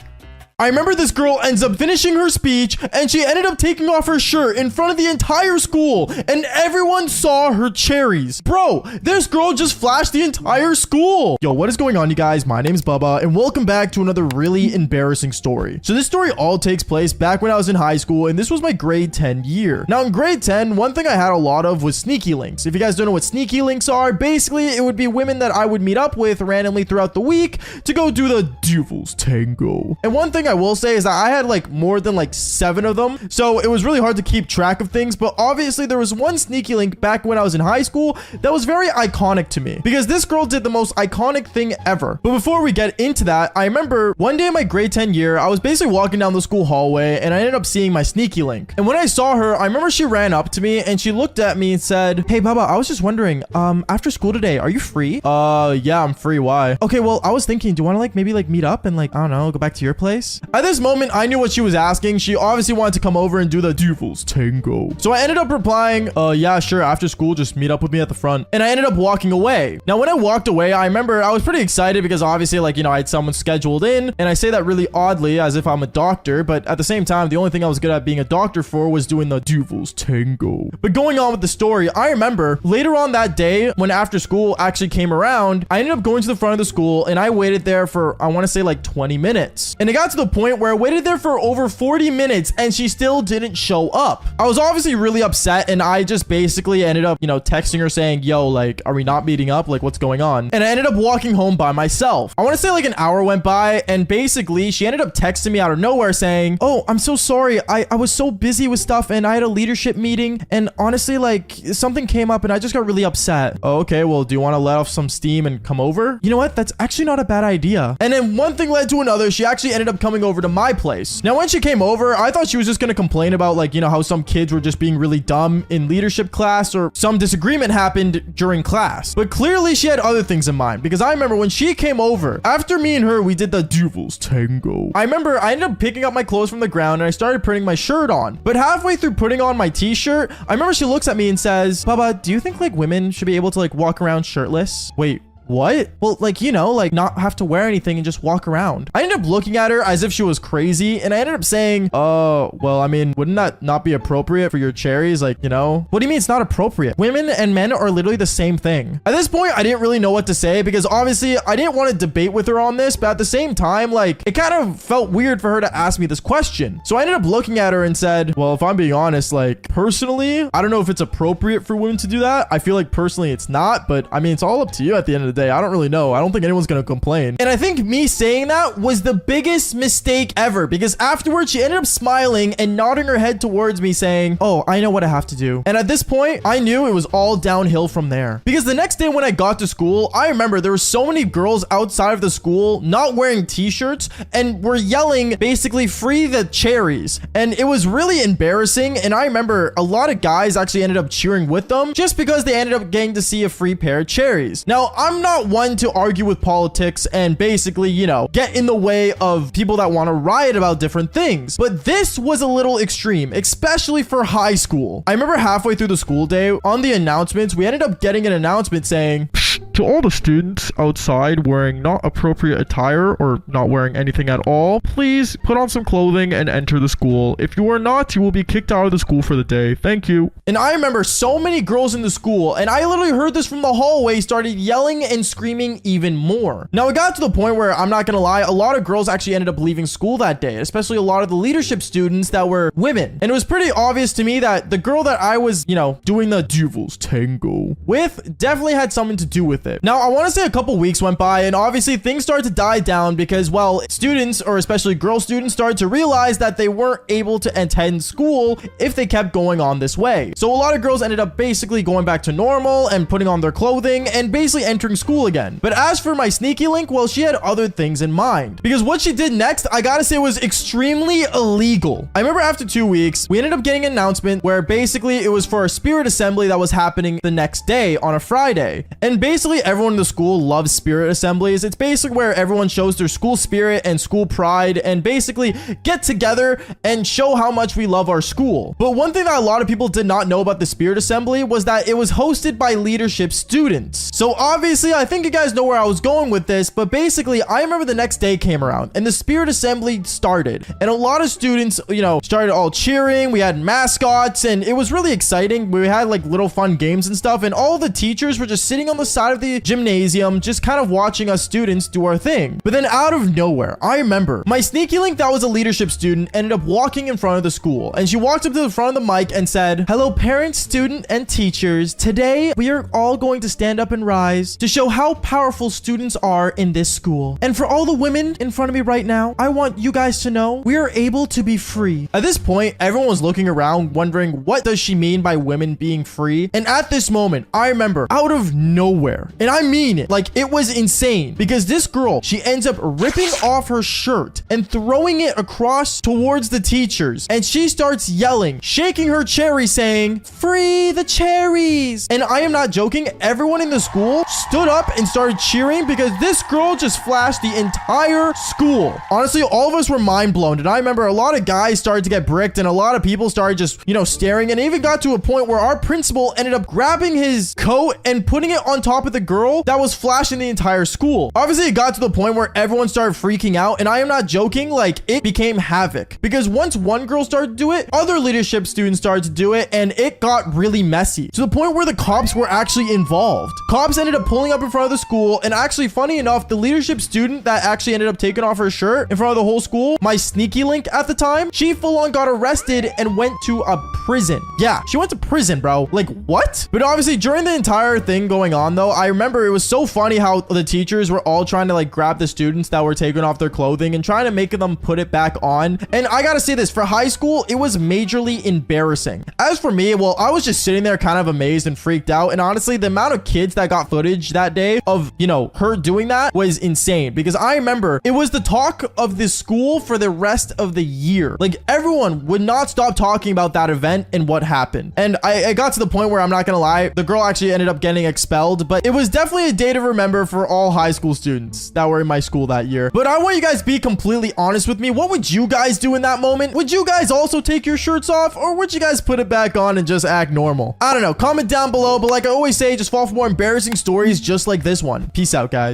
I remember this girl ends up finishing her speech and she ended up taking off her shirt in front of the entire school and everyone saw her cherries. Bro, this girl just flashed the entire school. Yo, what is going on, you guys? My name is Bubba and welcome back to another really embarrassing story. So this story all takes place back when I was in high school and this was my grade 10 year. Now in grade 10, one thing I had a lot of was sneaky links. If you guys don't know what sneaky links are, basically it would be women that I would meet up with randomly throughout the week to go do the devil's tango. And one thing I will say is that I had like more than like 7 of them, so it was really hard to keep track of things. But obviously there was one sneaky link back when I was in high school that was very iconic to me because this girl did the most iconic thing ever. But before we get into that, I remember one day in my grade 10 year, I was basically walking down the school hallway and I ended up seeing my sneaky link. And when I saw her, I remember she ran up to me and she looked at me and said, "Hey Bubba, I was just wondering, after school today, are you free?" Yeah, I'm free. Why?" "Okay, well, I was thinking, do you want to like maybe like meet up and like, I don't know, go back to your place?" At this moment, I knew what she was asking. She obviously wanted to come over and do the devil's tango. So I ended up replying, yeah, sure, after school, just meet up with me at the front." And I ended up walking away. Now, when I walked away, I remember I was pretty excited because obviously, like, you know, I had someone scheduled in. And I say that really oddly as if I'm a doctor, but at the same time, the only thing I was good at being a doctor for was doing the devil's tango. But going on with the story, I remember later on that day when after school actually came around, I ended up going to the front of the school and I waited there for, I want to say like 20 minutes. And it got to the the point where I waited there for over 40 minutes and she still didn't show up. I was obviously really upset and I just basically ended up, texting her saying, yo, like, are we not meeting up? Like, what's going on? And I ended up walking home by myself. I want to say like an hour went by and basically she ended up texting me out of nowhere saying, oh, I'm so sorry. I was so busy with stuff and I had a leadership meeting and honestly, like, something came up and I just got really upset. Oh, okay, well, do you want to let off some steam and come over? You know what? That's actually not a bad idea. And then one thing led to another. She actually ended up coming over to my place. Now, when she came over, I thought she was just going to complain about like, how some kids were just being really dumb in leadership class or some disagreement happened during class. But clearly she had other things in mind because I remember when she came over, after me and her, we did the devil's tango. I remember I ended up picking up my clothes from the ground and I started putting my shirt on. But halfway through putting on my t-shirt, I remember she looks at me and says, Baba, do you think like women should be able to like walk around shirtless? Wait, what? Well, like, like not have to wear anything and just walk around. I ended up looking at her as if she was crazy. And I ended up saying, oh, well, I mean, wouldn't that not be appropriate for your cherries? Like, what do you mean it's not appropriate? Women and men are literally the same thing. At this point, I didn't really know what to say because obviously I didn't want to debate with her on this. But at the same time, like, it kind of felt weird for her to ask me this question. So I ended up looking at her and said, well, if I'm being honest, like personally, I don't know if it's appropriate for women to do that. I feel like personally it's not, but I mean, it's all up to you at the end of the day. I don't really know. I don't think anyone's gonna complain. And I think me saying that was the biggest mistake ever because afterwards she ended up smiling and nodding her head towards me saying, oh, I know what I have to do. And at this point, I knew it was all downhill from there. Because the next day when I got to school, I remember there were so many girls outside of the school not wearing t-shirts and were yelling basically free the cherries. And it was really embarrassing. And I remember a lot of guys actually ended up cheering with them just because they ended up getting to see a free pair of cherries. Now, I'm not one to argue with politics and basically, get in the way of people that want to riot about different things. But this was a little extreme, especially for high school. I remember halfway through the school day on the announcements, we ended up getting an announcement saying, to all the students outside wearing not appropriate attire or not wearing anything at all, please put on some clothing and enter the school. If you are not, you will be kicked out of the school for the day. Thank you. And I remember so many girls in the school, and I literally heard this from the hallway, started yelling and screaming even more. Now, it got to the point where, I'm not gonna lie, a lot of girls actually ended up leaving school that day, especially a lot of the leadership students that were women. And it was pretty obvious to me that the girl that I was, doing the devil's tango with definitely had something to do with it. Now, I want to say a couple weeks went by and obviously things started to die down because, well, students, or especially girl students, started to realize that they weren't able to attend school if they kept going on this way. So a lot of girls ended up basically going back to normal and putting on their clothing and basically entering school again. But as for my sneaky link, well, she had other things in mind because what she did next, I gotta say, was extremely illegal. I remember after 2 weeks, we ended up getting an announcement where basically it was for a spirit assembly that was happening the next day on a Friday. And basically everyone in the school loves spirit assemblies. It's basically where everyone shows their school spirit and school pride and basically get together and show how much we love our school. But one thing that a lot of people did not know about the spirit assembly was that it was hosted by leadership students. So obviously, I think you guys know where I was going with this, but basically I remember the next day came around and the spirit assembly started and a lot of students, started all cheering. We had mascots and it was really exciting. We had like little fun games and stuff, and all the teachers were just sitting on the side of the gymnasium just kind of watching us students do our thing. But then out of nowhere, I remember my sneaky link that was a leadership student ended up walking in front of the school, and she walked up to the front of the mic and said, hello parents, student, and teachers. Today we are all going to stand up and rise to show how powerful students are in this school. And for all the women in front of me right now, I want you guys to know we are able to be free. At this point, everyone was looking around wondering, what does she mean by women being free? And at this moment, I remember out of nowhere, and I mean it, like it was insane, because this girl, she ends up ripping off her shirt and throwing it across towards the teachers, and she starts yelling, shaking her cherry, saying, free the cherries. And I am not joking, everyone in the school stood up and started cheering because this girl just flashed the entire school. Honestly, all of us were mind blown, and I remember a lot of guys started to get bricked and a lot of people started just, staring, and it even got to a point where our principal ended up grabbing his coat and putting it on top of the specific girl that was flashing the entire school. Obviously, it got to the point where everyone started freaking out, and I am not joking, like, it became havoc. Because once one girl started to do it, other leadership students started to do it, and it got really messy. To the point where the cops were actually involved. Cops ended up pulling up in front of the school, and actually, funny enough, the leadership student that actually ended up taking off her shirt in front of the whole school, my sneaky link at the time, she full-on got arrested and went to a prison. Yeah, she went to prison, bro. Like, what? But obviously, during the entire thing going on, though, I remember it was so funny how the teachers were all trying to, like, grab the students that were taking off their clothing and trying to make them put it back on. And I gotta say this, for high school, it was majorly embarrassing. As for me, well, I was just sitting there kind of amazed and freaked out. And honestly, the amount of kids that got footage that day of, you know, her doing that was insane. Because I remember it was the talk of the school for the rest of the year. Like, everyone would not stop talking about that event and what happened. And I got to the point where, I'm not gonna lie, the girl actually ended up getting expelled. But it was definitely a day to remember for all high school students that were in my school that year. But I want you guys to be completely honest with me. What would you guys do in that moment? Would you guys also take your shirts off, or would you guys put it back on and just act normal? I don't know. Comment down below. But like I always say, just fall for more embarrassing stories just like this one. Peace out, guys.